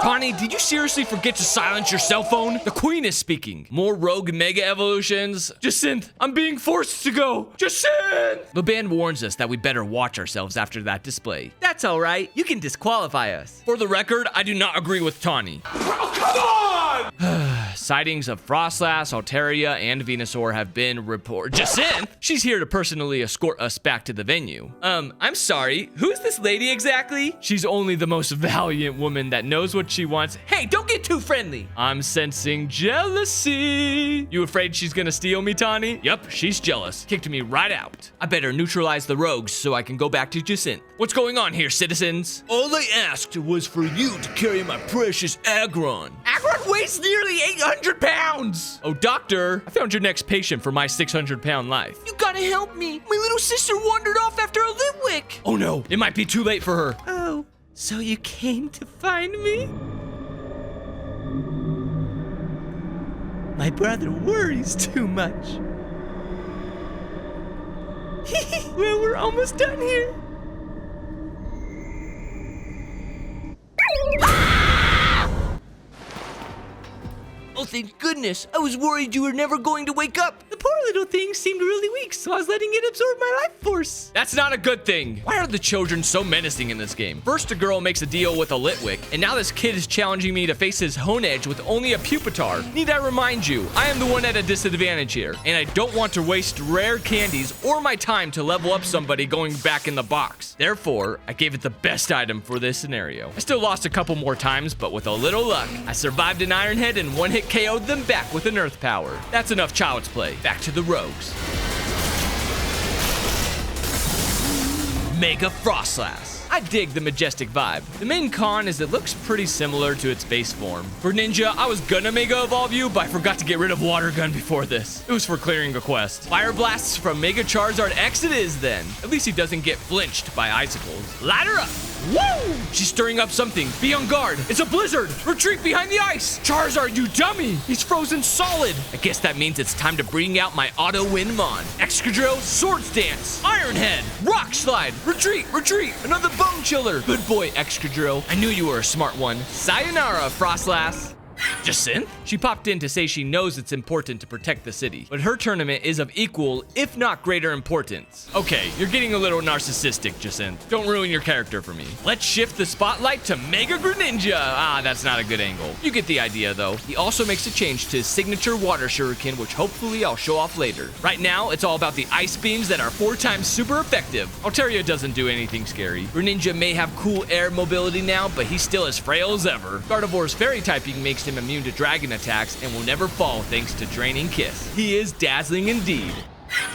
Tawny, did you seriously forget to silence your cell phone? The queen is speaking. More rogue Mega Evolutions. Jacinth, I'm being forced to go. Jacinth! Laban warns us that we better watch ourselves after that display. That's all right. You can disqualify us. For the record, I do not agree with Tawny. Oh, come on! Sightings of Frostlass, Altaria, and Venusaur have been reported. Jacinth? She's here to personally escort us back to the venue. I'm sorry. Who's this lady exactly? She's only the most valiant woman that knows what she wants. Hey, don't get too friendly. I'm sensing jealousy. You afraid she's gonna steal me, Tawny? Yup, she's jealous. Kicked me right out. I better neutralize the rogues so I can go back to Jacinth. What's going on here, citizens? All I asked was for you to carry my precious Aggron. Aggron weighs nearly 800 800 pounds! Oh, doctor, I found your next patient for my 600-pound life. You gotta help me. My little sister wandered off after a Litwick. Oh no, it might be too late for her. Oh, so you came to find me? My brother worries too much. Well, we're almost done here. Oh, thank goodness. I was worried you were never going to wake up. The poor little thing seemed really weak, so I was letting it absorb my life force. That's not a good thing. Why are the children so menacing in this game? First, a girl makes a deal with a Litwick, and now this kid is challenging me to face his hone edge with only a Pupitar. Need I remind you, I am the one at a disadvantage here, and I don't want to waste rare candies or my time to level up somebody going back in the box. Therefore, I gave it the best item for this scenario. I still lost a couple more times, but with a little luck, I survived an Iron Head and one-hit KO'd them back with an Earth Power. That's enough child's play. Back to the rogues. Mega Frostlass. I dig the majestic vibe. The main con is it looks pretty similar to its base form. For Ninja, I was gonna Mega Evolve you, but I forgot to get rid of Water Gun before this. It was for clearing a quest. Fire Blasts from Mega Charizard X it is then. At least he doesn't get flinched by icicles. Light her up! Woo! She's stirring up something. Be on guard. It's a blizzard. Retreat behind the ice. Charizard, you dummy. He's frozen solid. I guess that means it's time to bring out my auto-win Mon. Excadrill, Swords Dance. Iron Head. Rock Slide. Retreat, retreat. Another Bone Chiller. Good boy, Excadrill. I knew you were a smart one. Sayonara, Frostlass. Jacinth? She popped in to say she knows it's important to protect the city, but her tournament is of equal, if not greater importance. Okay, you're getting a little narcissistic, Jacinth. Don't ruin your character for me. Let's shift the spotlight to Mega Greninja. Ah, that's not a good angle. You get the idea, though. He also makes a change to his signature Water Shuriken, which hopefully I'll show off later. Right now, it's all about the ice beams that are 4 times super effective. Altaria doesn't do anything scary. Greninja may have cool air mobility now, but he's still as frail as ever. Gardevoir's fairy typing makes him immune to dragon attacks and will never fall thanks to Draining Kiss. He is dazzling indeed.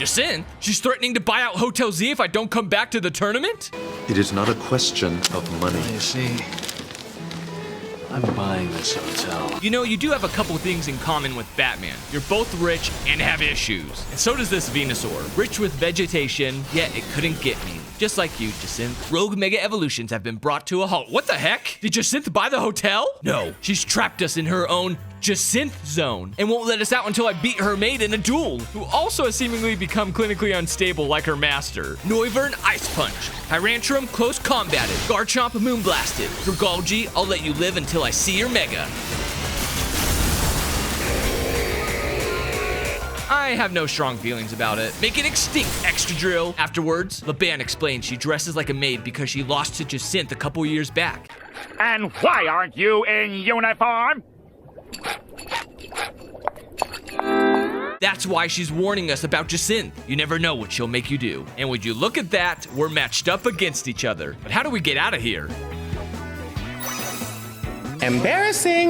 Jacinth? She's threatening to buy out Hotel Z if I don't come back to the tournament? It is not a question of money. You see, I'm buying this hotel. You know, you do have a couple things in common with Batman. You're both rich and have issues. And so does this Venusaur. Rich with vegetation, yet it couldn't get me. Just like you, Jacinth. Rogue Mega Evolutions have been brought to a halt. What the heck? Did Jacinth buy the hotel? No, she's trapped us in her own Jacinth zone and won't let us out until I beat her mate in a duel, who also has seemingly become clinically unstable like her master. Noivern, Ice Punch. Tyrantrum, Close Combated. Garchomp, Moonblasted. Dragalge, I'll let you live until I see your Mega. I have no strong feelings about it. Make it extinct, Excadrill. Afterwards, Laban explains she dresses like a maid because she lost to Jacinth a couple years back. And why aren't you in uniform? That's why she's warning us about Jacinth. You never know what she'll make you do. And would you look at that, we're matched up against each other. But how do we get out of here? Embarrassing.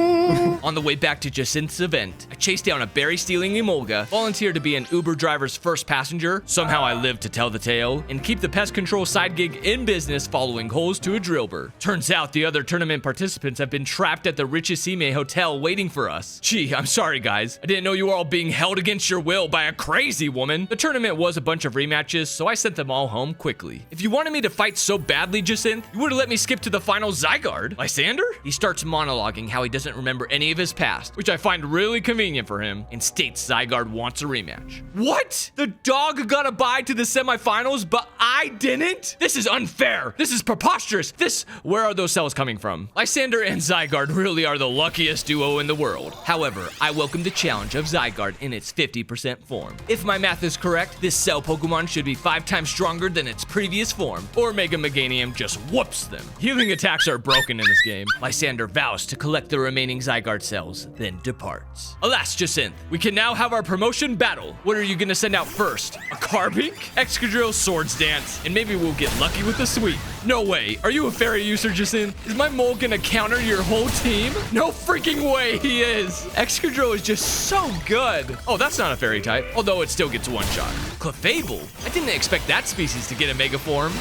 On the way back to Jacinth's event, I chased down a berry-stealing Emolga, volunteered to be an Uber driver's first passenger, somehow I lived to tell the tale, and keep the pest control side gig in business following holes to a drillbur. Turns out the other tournament participants have been trapped at the Richisime Hotel waiting for us. Gee, I'm sorry guys. I didn't know you were all being held against your will by a crazy woman. The tournament was a bunch of rematches, so I sent them all home quickly. If you wanted me to fight so badly, Jacinth, you would have let me skip to the final Zygarde. Lysander? He starts monologuing how he doesn't remember any of his past, which I find really convenient for him, and states Zygarde wants a rematch. What? The dog got a bye to the semifinals, but I didn't? This is unfair. This is preposterous. Where are those cells coming from? Lysander and Zygarde really are the luckiest duo in the world. However, I welcome the challenge of Zygarde in its 50% form. If my math is correct, this cell Pokemon should be 5 times stronger than its previous form, or Mega Meganium just whoops them. Healing attacks are broken in this game. Lysander vows to collect the remaining Zygarde cells, then departs. Alas, Jacinth, we can now have our promotion battle. What are you gonna send out first? A Carbink? Excadrill, Swords Dance, and maybe we'll get lucky with a sweep. No way. Are you a fairy user, Jacinth? Is my mole gonna counter your whole team? No freaking way he is. Excadrill is just so good. Oh, that's not a fairy type, although it still gets one shot. Clefable? I didn't expect that species to get a mega form.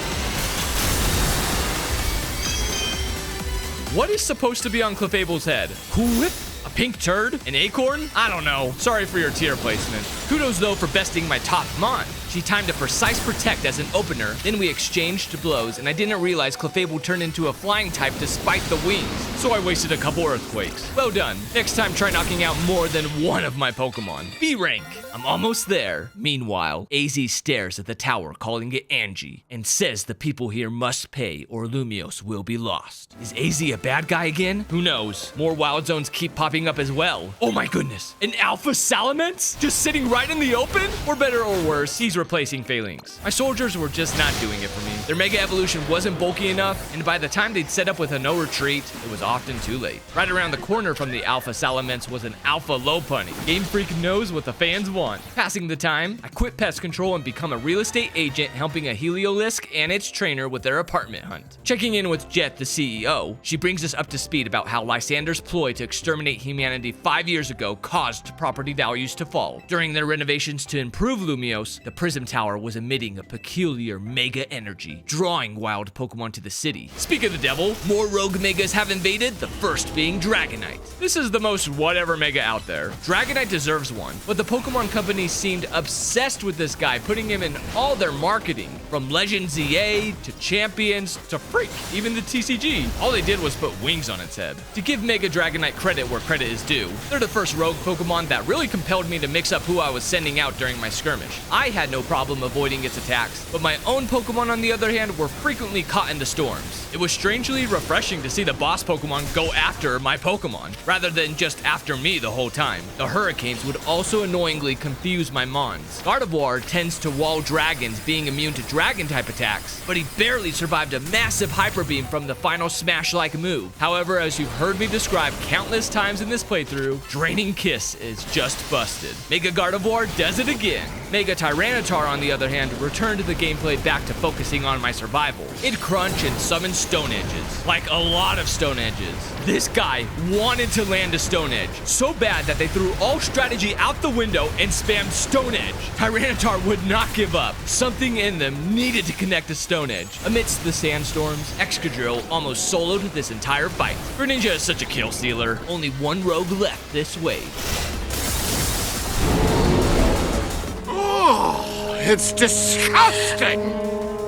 What is supposed to be on Clefable's head? Cool Whip? A pink turd? An acorn? I don't know. Sorry for your tier placement. Kudos though for besting my top Mon. She timed a precise protect as an opener, then we exchanged blows, and I didn't realize Clefable turned into a flying type despite the wings, so I wasted a couple earthquakes. Well done. Next time try knocking out more than one of my Pokemon. B rank. I'm almost there. Meanwhile, AZ stares at the tower, calling it Angie, and says the people here must pay or Lumiose will be lost. Is AZ a bad guy again? Who knows? More wild zones keep popping up as well. Oh my goodness. An Alpha Salamence? Just sitting right in the open? Or better or worse, he's replacing Phalanx. My soldiers were just not doing it for me. Their Mega Evolution wasn't bulky enough, and by the time they'd set up with a no retreat, it was often too late. Right around the corner from the Alpha Salamence was an Alpha Lopunny. Game Freak knows what the fans want. Passing the time, I quit pest control and become a real estate agent helping a Heliolisk and its trainer with their apartment hunt. Checking in with Jet, the CEO, she brings us up to speed about how Lysander's ploy to exterminate humanity 5 years ago caused property values to fall. During their renovations to improve Lumiose, the Prism Tower was emitting a peculiar mega energy, drawing wild Pokemon to the city. Speak of the devil, more rogue megas have invaded, the first being Dragonite. This is the most whatever mega out there. Dragonite deserves one, but the Pokemon Company seemed obsessed with this guy, putting him in all their marketing, from Legends EA to Champions to Freak, even the TCG. All they did was put wings on its head. To give Mega Dragonite credit where credit is due, they're the first rogue Pokemon that really compelled me to mix up who I was sending out during my skirmish. I had no problem avoiding its attacks, but my own Pokemon on the other hand were frequently caught in the storms. It was strangely refreshing to see the boss Pokemon go after my Pokemon, rather than just after me the whole time. The hurricanes would also annoyingly confuse my Mons. Gardevoir tends to wall dragons, being immune to dragon-type attacks, but he barely survived a massive Hyper Beam from the final Smash-like move. However, as you've heard me describe countless times in this playthrough, Draining Kiss is just busted. Mega Gardevoir does it again. Mega Tyranitar, on the other hand, returned the gameplay back to focusing on my survival. It'd crunch and summon Stone Edges. Like a lot of Stone Edges. This guy wanted to land a Stone Edge so bad that they threw all strategy out the window and spammed Stone Edge. Tyranitar would not give up. Something in them needed to connect a Stone Edge. Amidst the sandstorms, Excadrill almost soloed this entire fight. Greninja is such a kill stealer. Only one rogue left this wave. Oh, it's disgusting!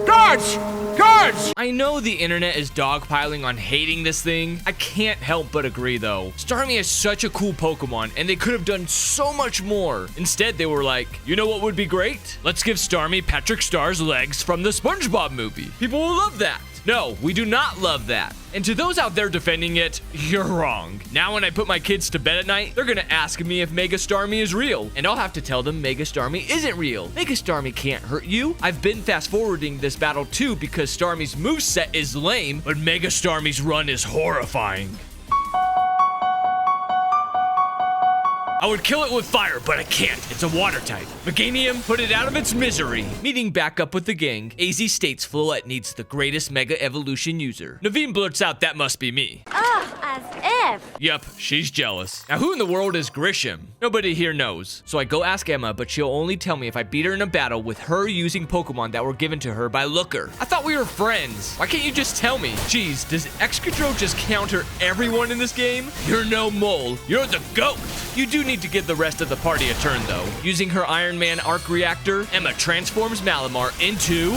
Guards! Guards! I know the internet is dogpiling on hating this thing. I can't help but agree though. Starmie is such a cool Pokemon and they could have done so much more. Instead, they were like, you know what would be great? Let's give Starmie Patrick Star's legs from the SpongeBob movie. People will love that. No, we do not love that. And to those out there defending it, you're wrong. Now when I put my kids to bed at night, they're gonna ask me if Mega Starmie is real. And I'll have to tell them Mega Starmie isn't real. Mega Starmie can't hurt you. I've been fast forwarding this battle too because Starmie's moveset is lame, but Mega Starmie's run is horrifying. I would kill it with fire, but I can't. It's a water type. Meganium, put it out of its misery. Meeting back up with the gang, AZ states Collette needs the greatest Mega Evolution user. Naveen blurts out that must be me. Ugh, as if. Yep, she's jealous. Now who in the world is Grisham? Nobody here knows. So I go ask Emma, but she'll only tell me if I beat her in a battle with her using Pokemon that were given to her by Looker. I thought we were friends. Why can't you just tell me? Jeez, does Excadrill just counter everyone in this game? You're no mole. You're the GOAT. You do need to give the rest of the party a turn though. Using her Iron Man arc reactor, Emma transforms Malamar into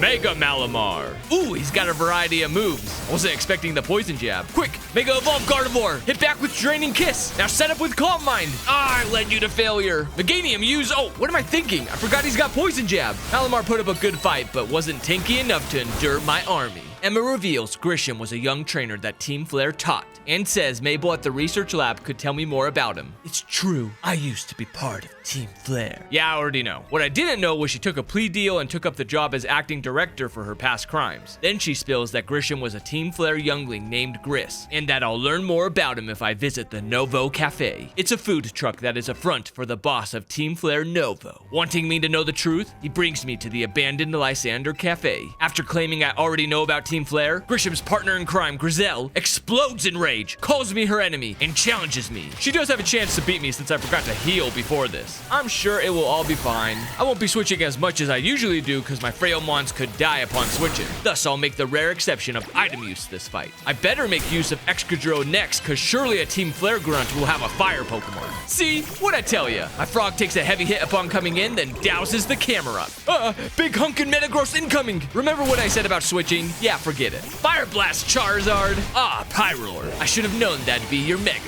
Mega Malamar. Ooh, he's got a variety of moves. I wasn't expecting the poison jab. Quick, Mega Evolve Gardevoir. Hit back with Draining Kiss. Now set up with Calm Mind. Ah, I led you to failure. Meganium use, oh, what am I thinking? I forgot he's got poison jab. Malamar put up a good fight, but wasn't tanky enough to endure my army. Emma reveals Grisham was a young trainer that Team Flare taught, and says Mabel at the research lab could tell me more about him. It's true, I used to be part of Team Flare. Yeah, I already know. What I didn't know was she took a plea deal and took up the job as acting director for her past crimes. Then she spills that Grisham was a Team Flare youngling named Gris, and that I'll learn more about him if I visit the Novo Cafe. It's a food truck that is a front for the boss of Team Flare, Novo. Wanting me to know the truth, he brings me to the abandoned Lysander Cafe. After claiming I already know about Team Team Flare, Grisham's partner in crime, Grizel, explodes in rage, calls me her enemy, and challenges me. She does have a chance to beat me since I forgot to heal before this. I'm sure it will all be fine. I won't be switching as much as I usually do because my frail mons could die upon switching. Thus, I'll make the rare exception of item use this fight. I better make use of Excadrill next because surely a Team Flare grunt will have a fire Pokemon. See? What'd I tell ya? My frog takes a heavy hit upon coming in, then douses the camera up. Big hunkin' Metagross incoming! Remember what I said about switching? Yeah, forget it. Fire Blast Charizard! Pyroar. I should have known that'd be your Mega.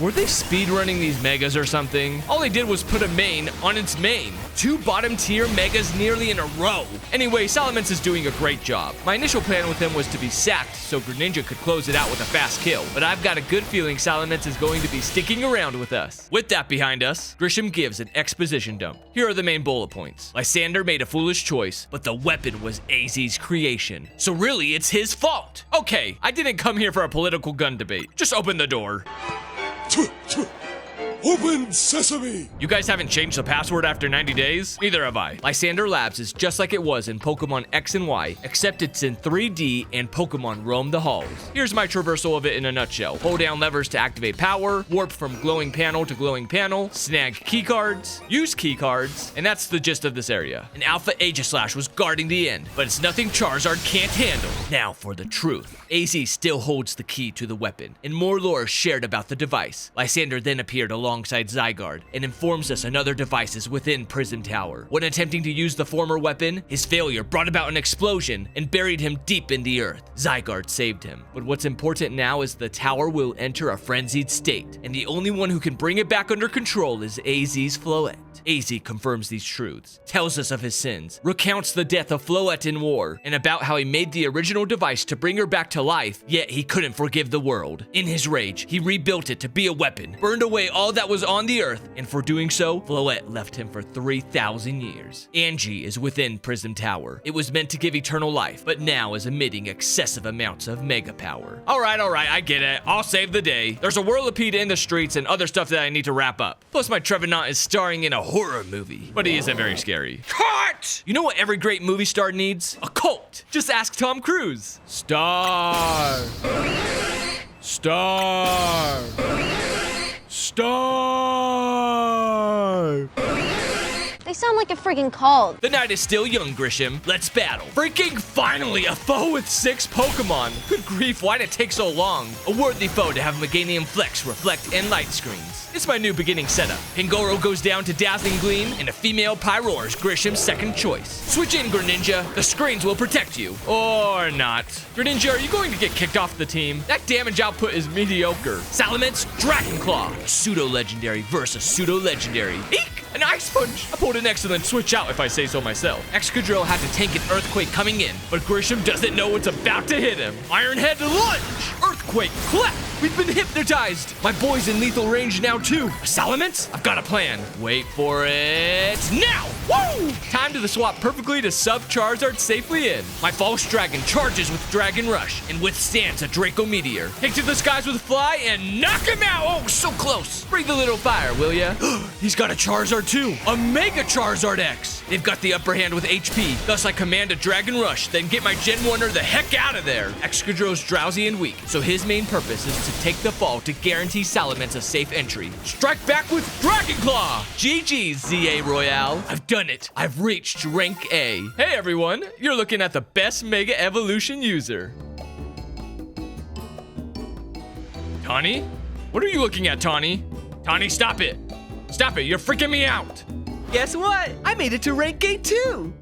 Were they speedrunning these Megas or something? All they did was put a main on its main. 2 bottom tier Megas nearly in a row. Anyway, Salamence is doing a great job. My initial plan with him was to be sacked so Greninja could close it out with a fast kill, but I've got a good feeling Salamence is going to be sticking around with us. With that behind us, Grisham gives an exposition dump. Here are the main bullet points. Lysander made a foolish choice, but the weapon was AZ's creation. So really, it's his fault. Okay, I didn't come here for a political gun debate. Just open the door. Open sesame! You guys haven't changed the password after 90 days? Neither have I. Lysander Labs is just like it was in Pokemon X and Y, except it's in 3D and Pokemon roam the halls. Here's my traversal of it in a nutshell. Hold down levers to activate power, warp from glowing panel to glowing panel, snag keycards, use keycards, and that's the gist of this area. An Alpha Aegislash was guarding the end, but it's nothing Charizard can't handle. Now for the truth. AZ still holds the key to the weapon, and more lore is shared about the device. Lysander then appeared alongside Zygarde and informs us another device is within Prism Tower. When attempting to use the former weapon, his failure brought about an explosion and buried him deep in the earth. Zygarde saved him. But what's important now is the tower will enter a frenzied state, and the only one who can bring it back under control is AZ's Floette. AZ confirms these truths, tells us of his sins, recounts the death of Floette in war, and about how he made the original device to bring her back to life, yet he couldn't forgive the world. In his rage, he rebuilt it to be a weapon, burned away all that was on the earth, and for doing so, Floette left him for 3,000 years. Angie is within Prism Tower. It was meant to give eternal life, but now is emitting excessive amounts of mega power. Alright, I get it. I'll save the day. There's a Whirlipede in the streets and other stuff that I need to wrap up. Plus my Trevenant is starring in a horror movie, but he isn't very scary. Cut! You know what every great movie star needs? A cult. Just ask Tom Cruise. Star. Star. Star. They sound like a friggin' cult. The night is still young, Grisham. Let's battle. Freaking finally, a foe with 6 Pokemon. Good grief, why'd it take so long? A worthy foe to have Meganium Flex, Reflect, and Light Screens. It's my new beginning setup. Pingoro goes down to Dazzling Gleam, and a female Pyroar is Grisham's second choice. Switch in, Greninja. The screens will protect you. Or not. Greninja, are you going to get kicked off the team? That damage output is mediocre. Salamence, Dragon Claw. Pseudo-legendary versus pseudo-legendary. Eek! An Ice Punch! I pulled an excellent switch out if I say so myself. Excadrill had to tank an Earthquake coming in, but Grisham doesn't know what's about to hit him. Iron Head Lunge! Earthquake, clap! We've been hypnotized! My boy's in lethal range now too. A Salamence? I've got a plan. Wait for it. Now! Woo! Time to the swap perfectly to sub Charizard safely in. My False Dragon charges with Dragon Rush and withstands a Draco Meteor. Take to the skies with Fly and knock him out! Oh, so close! Breathe a little fire, will ya? He's got a Charizard too. A Mega Charizard X. They've got the upper hand with HP. Thus I command a Dragon Rush, then get my Gen 1er the heck out of there. Excadrill's drowsy and weak, so his main purpose is to take the fall to guarantee Salamence a safe entry. Strike back with Dragon Claw! GG's, ZA Royale. I've done it. I've reached rank A. Hey everyone, you're looking at the best Mega Evolution user. Tawny? What are you looking at, Tawny? Tawny, stop it. Stop it, you're freaking me out. Guess what? I made it to rank A too.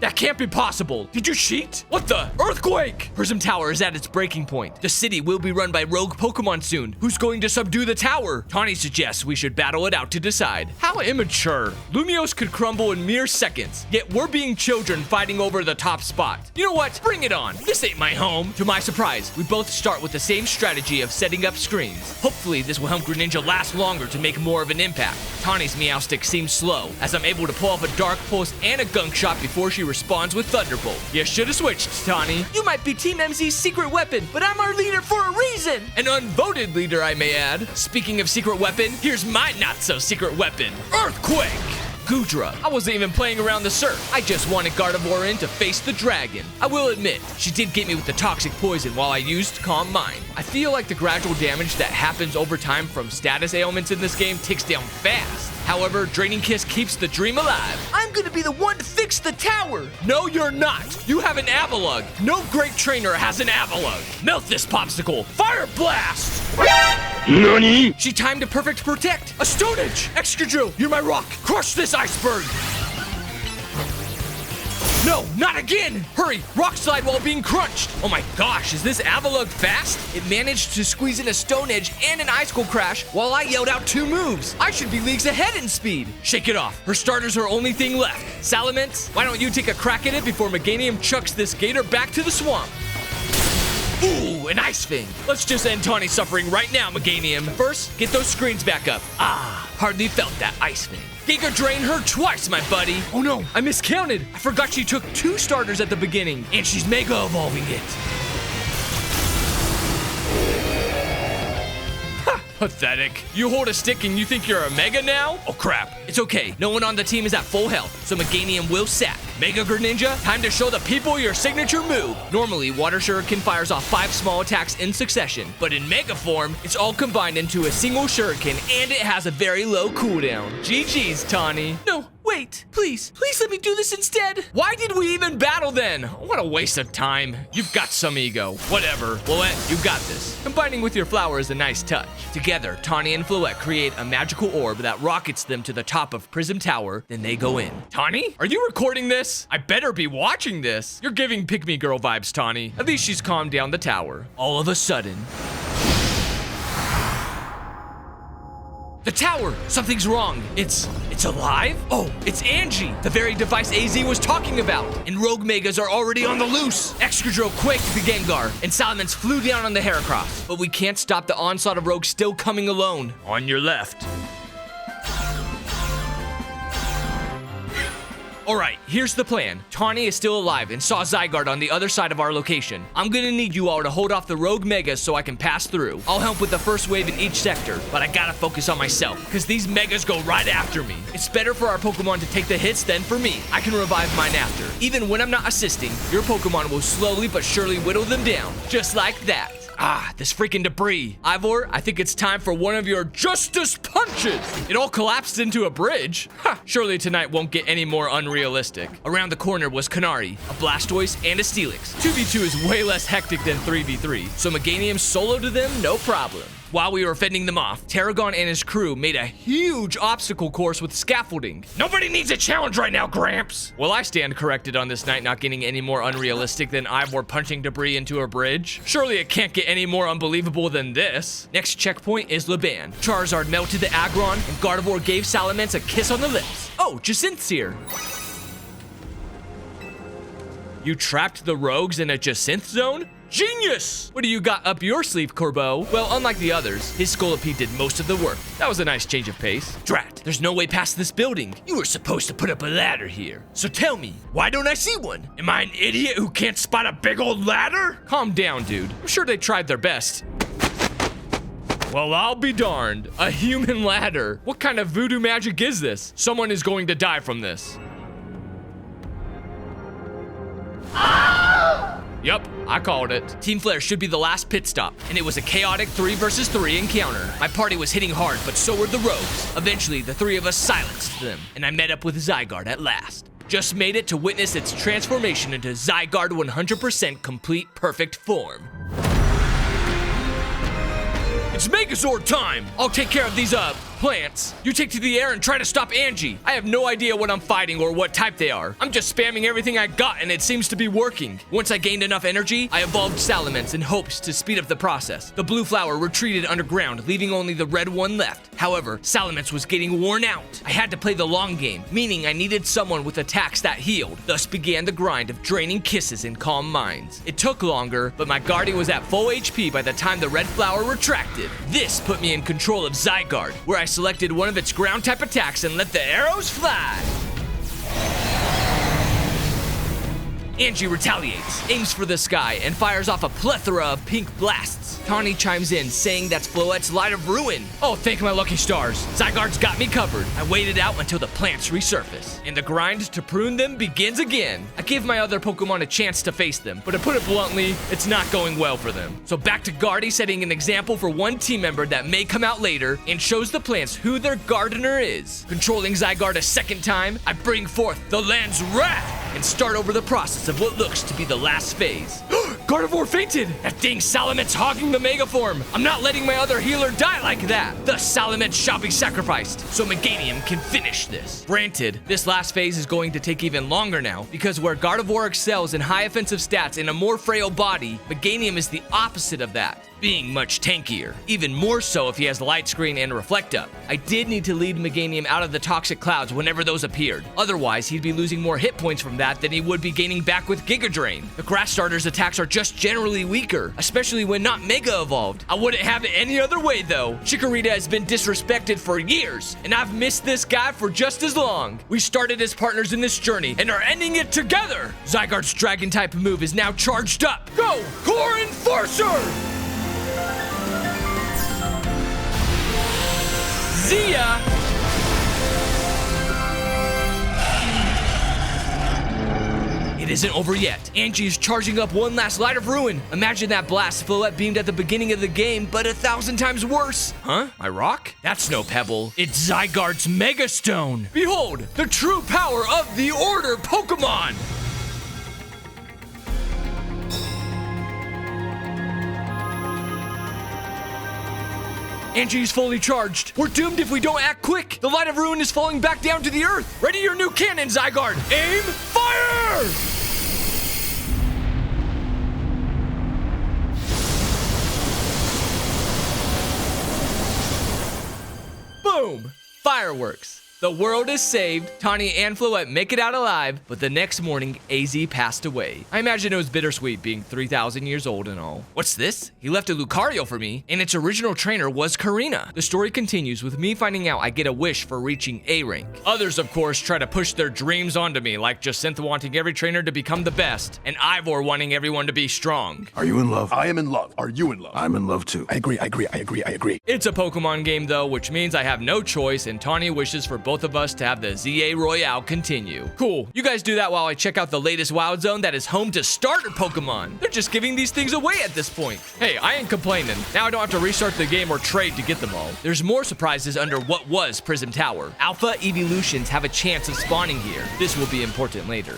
That can't be possible. Did you cheat? What the? Earthquake! Prism Tower is at its breaking point. The city will be run by rogue Pokemon soon. Who's going to subdue the tower? Tawny suggests we should battle it out to decide. How immature. Lumiose could crumble in mere seconds, yet we're being children fighting over the top spot. You know what? Bring it on. This ain't my home. To my surprise, we both start with the same strategy of setting up screens. Hopefully, this will help Greninja last longer to make more of an impact. Tawny's Meowstic seems slow, as I'm able to pull off a Dark Pulse and a Gunk Shot before she responds with Thunderbolt. You should have switched, Tawny. You might be Team MZ's secret weapon, but I'm our leader for a reason. An unvoted leader, I may add. Speaking of secret weapon, here's my not-so-secret weapon. Earthquake! Gudra. I wasn't even playing around the surf. I just wanted Gardevoir in to face the dragon. I will admit, she did get me with the toxic poison while I used Calm Mind. I feel like the gradual damage that happens over time from status ailments in this game ticks down fast. However, Draining Kiss keeps the dream alive. I'm gonna be the one to fix the tower. No, you're not. You have an Avalugg. No great trainer has an Avalugg. Melt this popsicle. Fire Blast! NANI? She timed a perfect protect. A Stone Edge. Excadrill, you're my rock. Crush this iceberg. No, not again! Hurry, rock slide while being crunched. Oh my gosh, is this Avalugg fast? It managed to squeeze in a Stone Edge and an Icicle Crash while I yelled out 2 moves. I should be leagues ahead in speed. Shake it off. Her starter's her only thing left. Salamence, why don't you take a crack at it before Meganium chucks this gator back to the swamp? Ooh, an Ice Fang. Let's just end Tawny's suffering right now, Meganium. First, get those screens back up. Ah, hardly felt that Ice Fang. Giga Drain her twice, my buddy. Oh no, I miscounted. I forgot she took 2 starters at the beginning, and she's Mega Evolving it. Ha, pathetic. You hold a stick and you think you're a Mega now? Oh crap. It's okay. No one on the team is at full health, so Meganium will sack. Mega Greninja, time to show the people your signature move. Normally, Water Shuriken fires off 5 small attacks in succession, but in Mega form, it's all combined into a single Shuriken, and it has a very low cooldown. GG's, Tawny. No, wait, please let me do this instead. Why did we even battle then? What a waste of time. You've got some ego. Whatever. Floette, you got this. Combining with your flower is a nice touch. Together, Tawny and Floette create a magical orb that rockets them to the top of Prism Tower, then they go in. Tawny, are you recording this? I better be watching this. You're giving Pick Me Girl vibes, Tawny. At least she's calmed down the tower. All of a sudden, the tower! Something's wrong. It's alive? Oh, it's Angie, the very device AZ was talking about. And Rogue Megas are already on the loose. Excadrill quaked the Gengar, and Salamence flew down on the Heracross. But we can't stop the onslaught of Rogue still coming alone. On your left. Alright, here's the plan. Tawny is still alive and saw Zygarde on the other side of our location. I'm gonna need you all to hold off the Rogue Megas so I can pass through. I'll help with the first wave in each sector, but I gotta focus on myself, because these Megas go right after me. It's better for our Pokemon to take the hits than for me. I can revive mine after. Even when I'm not assisting, your Pokemon will slowly but surely whittle them down, just like that. Ah, this freaking debris. Ivor, I think it's time for one of your Justice Punches. It all collapsed into a bridge. Ha, surely tonight won't get any more unrealistic. Around the corner was Canary, a Blastoise, and a Steelix. 2v2 is way less hectic than 3v3, so Meganium soloed them no problem. While we were fending them off, Tarragon and his crew made a huge obstacle course with scaffolding. Nobody needs a challenge right now, Gramps! Well, I stand corrected on this night not getting any more unrealistic than Ivor punching debris into a bridge. Surely it can't get any more unbelievable than this. Next checkpoint is Laban. Charizard melted the Aggron, and Gardevoir gave Salamence a kiss on the lips. Oh, Jacynth's here. You trapped the rogues in a Jacynth zone? Genius! What do you got up your sleeve, Corbeau? Well, unlike the others, his Scolipede did most of the work. That was a nice change of pace. Drat, there's no way past this building. You were supposed to put up a ladder here. So tell me, why don't I see one? Am I an idiot who can't spot a big old ladder? Calm down, dude. I'm sure they tried their best. Well, I'll be darned. A human ladder. What kind of voodoo magic is this? Someone is going to die from this. Yup, I called it. Team Flare should be the last pit stop, and it was a chaotic 3 versus 3 encounter. My party was hitting hard, but so were the rogues. Eventually, the 3 of us silenced them, and I met up with Zygarde at last. Just made it to witness its transformation into Zygarde 100% complete perfect form. It's Megazord time! I'll take care of these, plants. You take to the air and try to stop Angie. I have no idea what I'm fighting or what type they are. I'm just spamming everything I got and it seems to be working. Once I gained enough energy, I evolved Salamence in hopes to speed up the process. The blue flower retreated underground, leaving only the red one left. However, Salamence was getting worn out. I had to play the long game, meaning I needed someone with attacks that healed. Thus began the grind of draining kisses and calm minds. It took longer, but my Guardian was at full HP by the time the red flower retracted. This put me in control of Zygarde, where I selected one of its ground type attacks and let the arrows fly. Angie retaliates, aims for the sky, and fires off a plethora of pink blasts. Tawny chimes in, saying that's Floette's Light of Ruin. Oh, thank my lucky stars. Zygarde's got me covered. I waited out until the plants resurface, and the grind to prune them begins again. I give my other Pokemon a chance to face them, but to put it bluntly, it's not going well for them. So back to Guardy, setting an example for one team member that may come out later and shows the plants who their gardener is. Controlling Zygarde a second time, I bring forth the land's wrath and start over the process of what looks to be the last phase. Gardevoir fainted! That dang Salamet's hogging the Mega Form! I'm not letting my other healer die like that! The Salamet shall be sacrificed, so Meganium can finish this. Granted, this last phase is going to take even longer now, because where Gardevoir excels in high offensive stats and a more frail body, Meganium is the opposite of that, being much tankier. Even more so if he has Light Screen and Reflect Up. I did need to lead Meganium out of the toxic clouds whenever those appeared. Otherwise, he'd be losing more hit points from that than he would be gaining back with Giga Drain. The Grass Starter's attacks are just generally weaker, especially when not Mega Evolved. I wouldn't have it any other way though. Chikorita has been disrespected for years, and I've missed this guy for just as long. We started as partners in this journey and are ending it together. Zygarde's Dragon type move is now charged up. Go, Core Enforcer! Zia! It isn't over yet. Angie is charging up one last Light of Ruin. Imagine that blast Floette beamed at the beginning of the game, but 1,000 times worse. Huh? My rock? That's no pebble. It's Zygarde's Mega Stone. Behold, the true power of the Order Pokemon! Angie's fully charged. We're doomed if we don't act quick. The Light of Ruin is falling back down to the earth. Ready your new cannon, Zygarde. Aim, fire! Boom! Fireworks. The world is saved, Tawny and Floette make it out alive, but the next morning, AZ passed away. I imagine it was bittersweet being 3,000 years old and all. What's this? He left a Lucario for me, and its original trainer was Karina. The story continues with me finding out I get a wish for reaching A rank. Others, of course, try to push their dreams onto me, like Jacinth wanting every trainer to become the best, and Ivor wanting everyone to be strong. Are you in love? I am in love. Are you in love? I'm in love too. I agree. It's a Pokemon game though, which means I have no choice, and Tawny wishes for both of us to have the ZA Royale continue. Cool. You guys do that while I check out the latest Wild Zone that is home to starter Pokemon. They're just giving these things away at this point. Hey, I ain't complaining. Now I don't have to restart the game or trade to get them all. There's more surprises under what was Prism Tower. Alpha Evolutions have a chance of spawning here. This will be important later.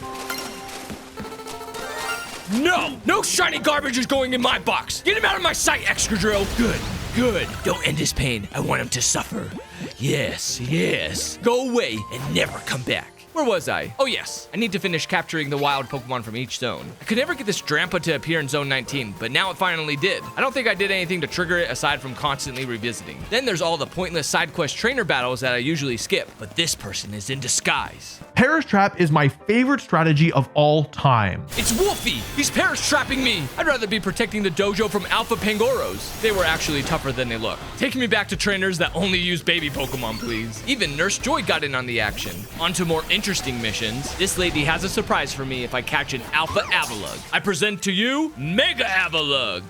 No shiny garbage is going in my box. Get him out of my sight, Excadrill. Good. Don't end his pain. I want him to suffer. Yes. Go away and never come back. Where was I? Oh yes, I need to finish capturing the wild Pokemon from each zone. I could never get this Drampa to appear in Zone 19, but now it finally did. I don't think I did anything to trigger it aside from constantly revisiting. Then there's all the pointless side quest trainer battles that I usually skip, but this person is in disguise. Perish Trap is my favorite strategy of all time. It's Wolfie! He's Perish Trapping me! I'd rather be protecting the dojo from Alpha Pangoros. They were actually tougher than they look. Take me back to trainers that only use baby Pokemon, please. Even Nurse Joy got in on the action. On to more interesting missions. This lady has a surprise for me if I catch an Alpha Avalugg. I present to you, Mega Avalugg!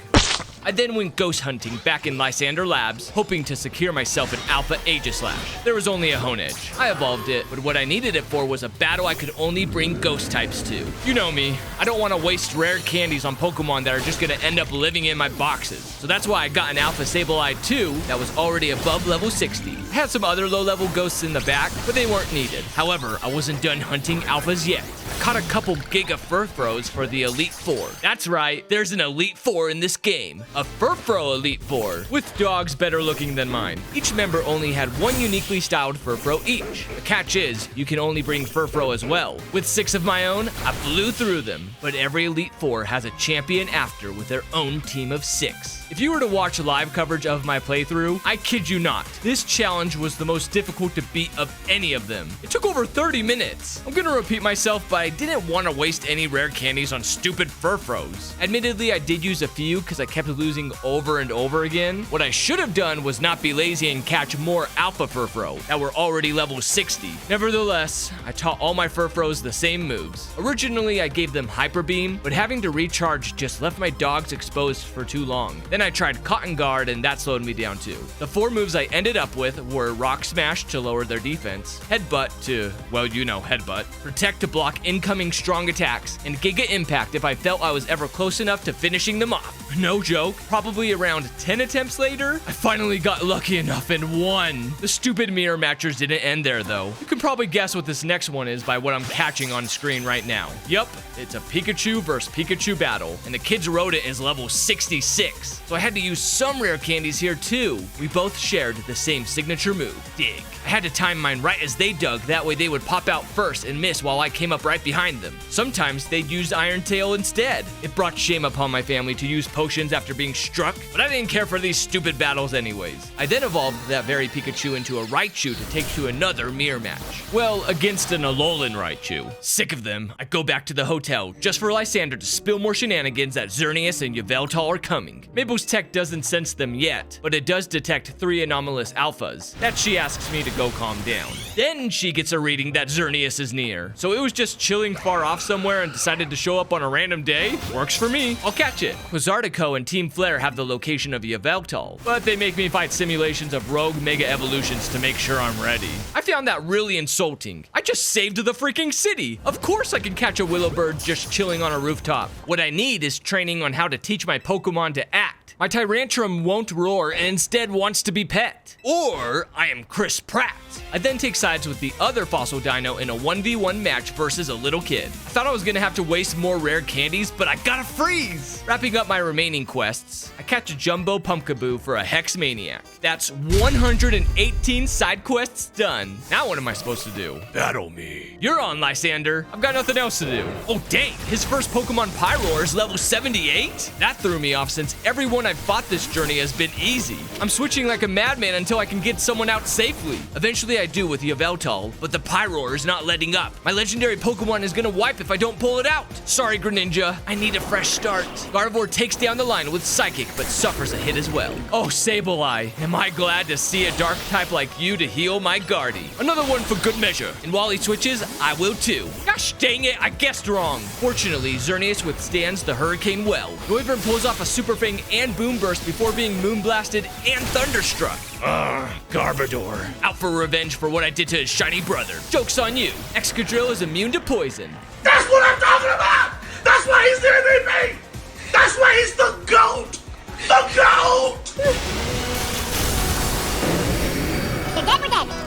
I then went ghost hunting back in Lysander Labs, hoping to secure myself an Alpha Aegislash. There was only a Honedge. I evolved it, but what I needed it for was a battle I could only bring ghost types to. You know me, I don't want to waste rare candies on Pokemon that are just going to end up living in my boxes. So that's why I got an Alpha Sableye 2 that was already above level 60. I had some other low-level ghosts in the back, but they weren't needed. However, I wasn't done hunting Alphas yet. I caught a couple Giga Furfros for the Elite Four. That's right, there's an Elite Four in this game. A Furfro Elite Four, with dogs better looking than mine. Each member only had one uniquely styled Furfro each. The catch is, you can only bring Furfro as well. With 6 of my own, I blew through them. But every Elite Four has a champion after with their own team of 6. If you were to watch live coverage of my playthrough, I kid you not, this challenge was the most difficult to beat of any of them. It took over 30 minutes. I'm gonna repeat myself, but I didn't want to waste any rare candies on stupid Furfros. Admittedly, I did use a few because I kept losing over and over again. What I should have done was not be lazy and catch more Alpha Furfro that were already level 60. Nevertheless, I taught all my Furfros the same moves. Originally, I gave them Hyper Beam, but having to recharge just left my dogs exposed for too long. Then I tried Cotton Guard, and that slowed me down too. The 4 moves I ended up with were Rock Smash to lower their defense, Headbutt to, well, you know, headbutt, Protect to block incoming strong attacks, and Giga Impact if I felt I was ever close enough to finishing them off. No joke, probably around 10 attempts later, I finally got lucky enough and won. The stupid mirror matchers didn't end there though. You can probably guess what this next one is by what I'm catching on screen right now. Yup, it's a Pikachu versus Pikachu battle, and the kid's rodent is level 66. So I had to use some rare candies here too. We both shared the same signature move, Dig. I had to time mine right as they dug, that way they would pop out first and miss while I came up right behind them. Sometimes they'd use Iron Tail instead. It brought shame upon my family to use potions after being struck, but I didn't care for these stupid battles anyways. I then evolved that very Pikachu into a Raichu to take to another mirror match. Well, against an Alolan Raichu. Sick of them, I go back to the hotel just for Lysander to spill more shenanigans that Xerneas and Yveltal are coming. Mabel's tech doesn't sense them yet, but it does detect 3 anomalous alphas. That she asks me to go calm down. Then she gets a reading that Xerneas is near. So it was just chilling far off somewhere and decided to show up on a random day? Works for me. I'll catch it. Quasartico and Team Flare have the location of Yveltal, but they make me fight simulations of rogue mega evolutions to make sure I'm ready. I found that really insulting. I just saved the freaking city. Of course I can catch a Willowbird just chilling on a rooftop. What I need is training on how to teach my Pokemon to act. My Tyrantrum won't roar and instead wants to be pet. Or I am Chris Pratt. I then take sides with the other fossil dino in a 1v1 match versus a little kid. I thought I was gonna have to waste more rare candies, but I gotta freeze! Wrapping up my remaining quests, I catch a Jumbo Pumpkaboo for a Hex Maniac. That's 118 side quests done. Now what am I supposed to do? Battle me. You're on, Lysander. I've got nothing else to do. Oh dang, his first Pokemon Pyroar is level 78? That threw me off since everyone I've fought this journey has been easy. I'm switching like a madman until I can get someone out safely. Eventually I do with Yveltal, but the Pyroar is not letting up. My legendary Pokemon is gonna wipe if I don't pull it out. Sorry, Greninja. I need a fresh start. Gardevoir takes down the line with Psychic, but suffers a hit as well. Oh, Sableye, am I glad to see a dark type like you to heal my Guardy. Another one for good measure. And while he switches, I will too. Gosh dang it, I guessed wrong. Fortunately, Xerneas withstands the Hurricane well. Noivern pulls off a Super Fang and Boom Burst before being Moonblasted and Thunderstruck. Garbodor. Out for revenge for what I did to his shiny brother. Joke's on you. Excadrill is immune to poison. That's what I'm talking about! That's why he's the MVP! That's why he's the GOAT! The GOAT! You're dead, we're dead.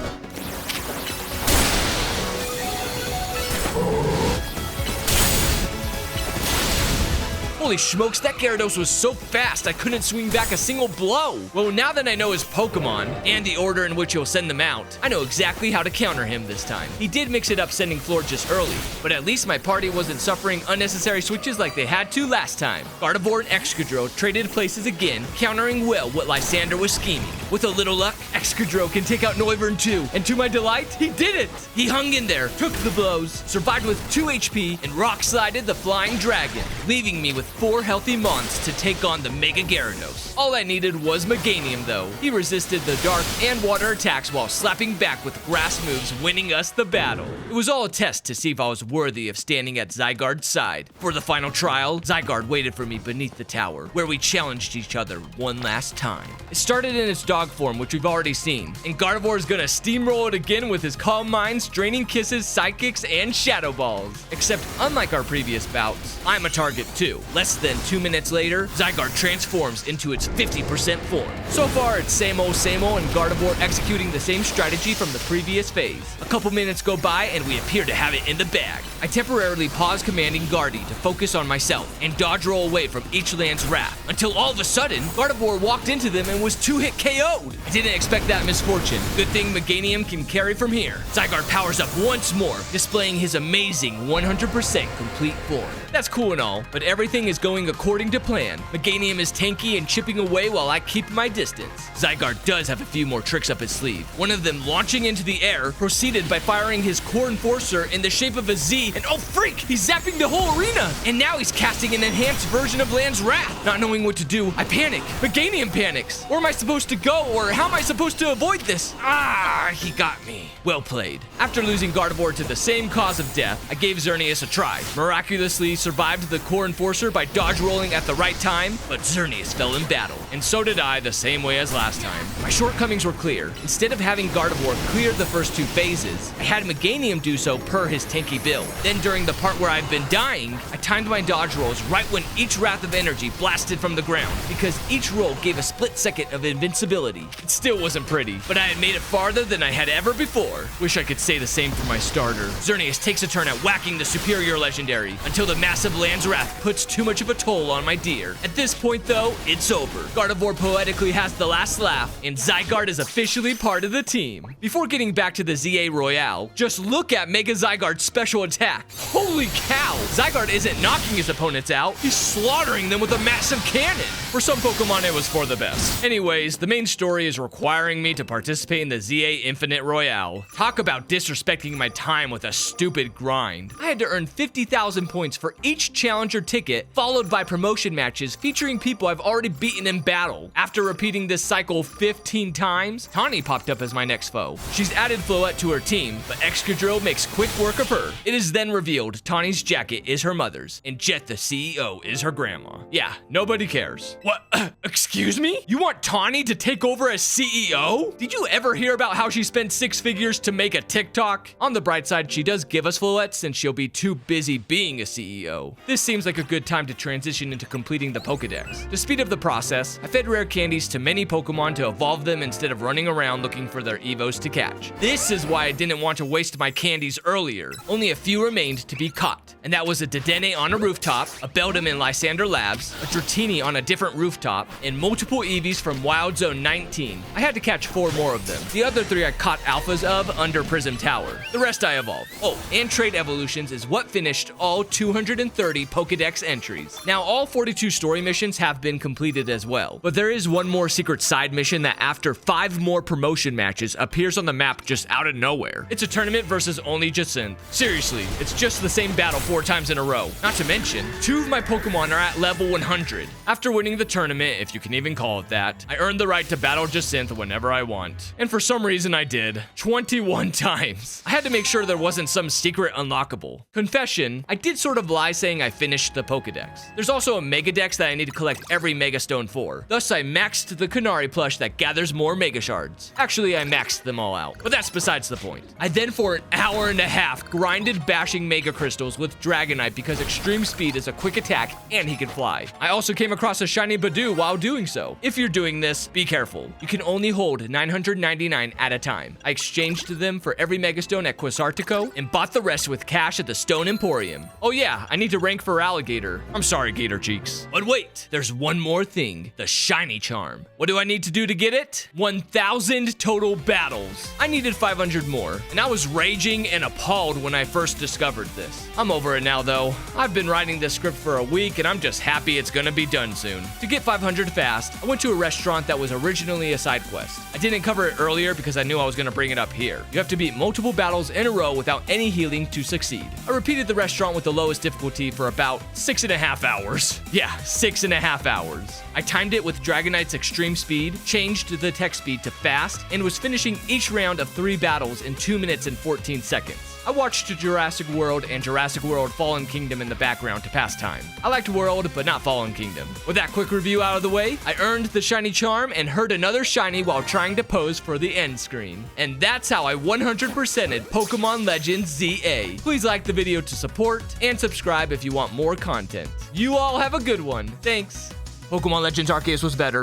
Holy smokes, that Gyarados was so fast I couldn't swing back a single blow. Well, now that I know his Pokemon and the order in which he'll send them out, I know exactly how to counter him this time. He did mix it up sending Florges early, but at least my party wasn't suffering unnecessary switches like they had to last time. Gardevoir and Excadrill traded places again, countering well what Lysander was scheming. With a little luck, Excadrill can take out Noivern too, and to my delight, he did it! He hung in there, took the blows, survived with 2 HP, and rock-slided the Flying Dragon, leaving me with 4 healthy Mons to take on the Mega Gyarados. All I needed was Meganium though. He resisted the dark and water attacks while slapping back with grass moves, winning us the battle. It was all a test to see if I was worthy of standing at Zygarde's side. For the final trial, Zygarde waited for me beneath the tower, where we challenged each other one last time. It started in its dog form, which we've already seen, and Gardevoir is gonna steamroll it again with his Calm Minds, Draining Kisses, Psychics, and Shadow Balls. Except, unlike our previous bouts, I'm a target too. Less than 2 minutes later, Zygarde transforms into its 50% form. So far, it's same old, and Gardevoir executing the same strategy from the previous phase. A couple minutes go by, and we appear to have it in the bag. I temporarily pause commanding Guardy to focus on myself and dodge roll away from each land's wrath, until all of a sudden, Gardevoir walked into them and was 2-hit KO'd. I didn't expect that misfortune. Good thing Meganium can carry from here. Zygarde powers up once more, displaying his amazing 100% complete form. That That's cool and all, but everything is going according to plan. Meganium is tanky and chipping away while I keep my distance. Zygarde does have a few more tricks up his sleeve. One of them launching into the air, proceeded by firing his core enforcer in the shape of a Z, and oh freak, he's zapping the whole arena! And now he's casting an enhanced version of Land's Wrath. Not knowing what to do, I panic. Meganium panics. Where am I supposed to go, or how am I supposed to avoid this? Ah, he got me. Well played. After losing Gardevoir to the same cause of death, I gave Xerneas a try. Miraculously survived the core enforcer by dodge rolling at the right time, but Xerneas fell in battle. And so did I, the same way as last time. My shortcomings were clear. Instead of having Gardevoir clear the first 2 phases, I had Meganium do so per his tanky build. Then during the part where I've been dying, I timed my dodge rolls right when each Wrath of Energy blasted from the ground, because each roll gave a split second of invincibility. It still wasn't pretty, but I had made it farther than I had ever before. Wish I could say the same for my starter. Xerneas takes a turn at whacking the superior legendary, until the massive Land's Wrath puts too much of a toll on my deer. At this point though, it's over. Gardevoir poetically has the last laugh, and Zygarde is officially part of the team. Before getting back to the ZA Royale, just look at Mega Zygarde's special attack. Holy cow! Zygarde isn't knocking his opponents out, he's slaughtering them with a massive cannon. For some Pokemon, it was for the best. Anyways, the main story is requiring me to participate in the ZA Infinite Royale. Talk about disrespecting my time with a stupid grind. I had to earn 50,000 points for each challenger ticket, followed by promotion matches featuring people I've already beaten in battle. After repeating this cycle 15 times, Tawny popped up as my next foe. She's added Floette to her team, but Excadrill makes quick work of her. It is then revealed Tawny's jacket is her mother's, and Jet the CEO is her grandma. Yeah, nobody cares. What? Excuse me? You want Tawny to take over as CEO? Did you ever hear about how she spent 6 figures to make a TikTok? On the bright side, she does give us Floette since she'll be too busy being a CEO. This seems like a good time to transition into completing the Pokedex. To speed up the process, I fed rare candies to many Pokemon to evolve them instead of running around looking for their Evos to catch. This is why I didn't want to waste my candies earlier. Only a few remained to be caught, and that was a Dedenne on a rooftop, a Beldum in Lysander Labs, a Dratini on a different rooftop, and multiple Eevees from Wild Zone 19. I had to catch 4 more of them. The other 3 I caught alphas of under Prism Tower. The rest I evolved. Oh, and Trade Evolutions is what finished all 230 Pokedex entries. Now, all 42 story missions have been completed as well, but there is one more secret side mission that after 5 more promotion matches appears on the map just out of nowhere. It's a tournament versus only Jacynth. Seriously, it's just the same battle 4 times in a row. Not to mention, 2 of my Pokemon are at level 100. After winning the tournament, if you can even call it that, I earned the right to battle Jacynth whenever I want. And for some reason I did. 21 times. I had to make sure there wasn't some secret unlockable. Confession, I did sort of lie saying I finished the Pokedex. There's also a Megadex that I need to collect every Mega Stone for. Thus I maxed the Canary plush that gathers more Mega Shards. Actually, I maxed them all out, but that's besides the point. I then for an hour and a half grinded bashing Mega Crystals with Dragonite because Extreme Speed is a quick attack and he can fly. I also came across a shiny Badoo while doing so. If you're doing this, be careful. You can only hold 999 at a time. I exchanged them for every Megastone at Quasartico and bought the rest with cash at the Stone Emporium. Oh yeah, I need to rank for Alligator. I'm sorry, Gator Cheeks. But wait, there's one more thing, the Shiny Charm. What do I need to do to get it? 1,000 total battles. I needed 500 more, and I was raging and appalled when I first discovered this. I'm over it now though. I've been writing this script for a week and I'm just happy it's gonna be done soon. To get 500 fast, I went to a restaurant that was originally a side quest. I didn't cover it earlier because I knew I was gonna bring it up here. You have to beat multiple battles in a row without any healing to succeed. I repeated the restaurant with the lowest difficulty for about 6.5 hours. Yeah, 6.5 hours. I timed it with Dragonite's extreme speed, changed the tech speed to fast, and was finishing each round of 3 battles in 2 minutes and 14 seconds. I watched Jurassic World and Jurassic World Fallen Kingdom in the background to pass time. I liked World, but not Fallen Kingdom. With that quick review out of the way, I earned the Shiny Charm and heard another Shiny while trying to pose for the end screen. And that's how I 100%ed Pokemon Legends ZA. Please like the video to support, and subscribe if you want more content. You all have a good one. Thanks. Pokemon Legends Arceus was better.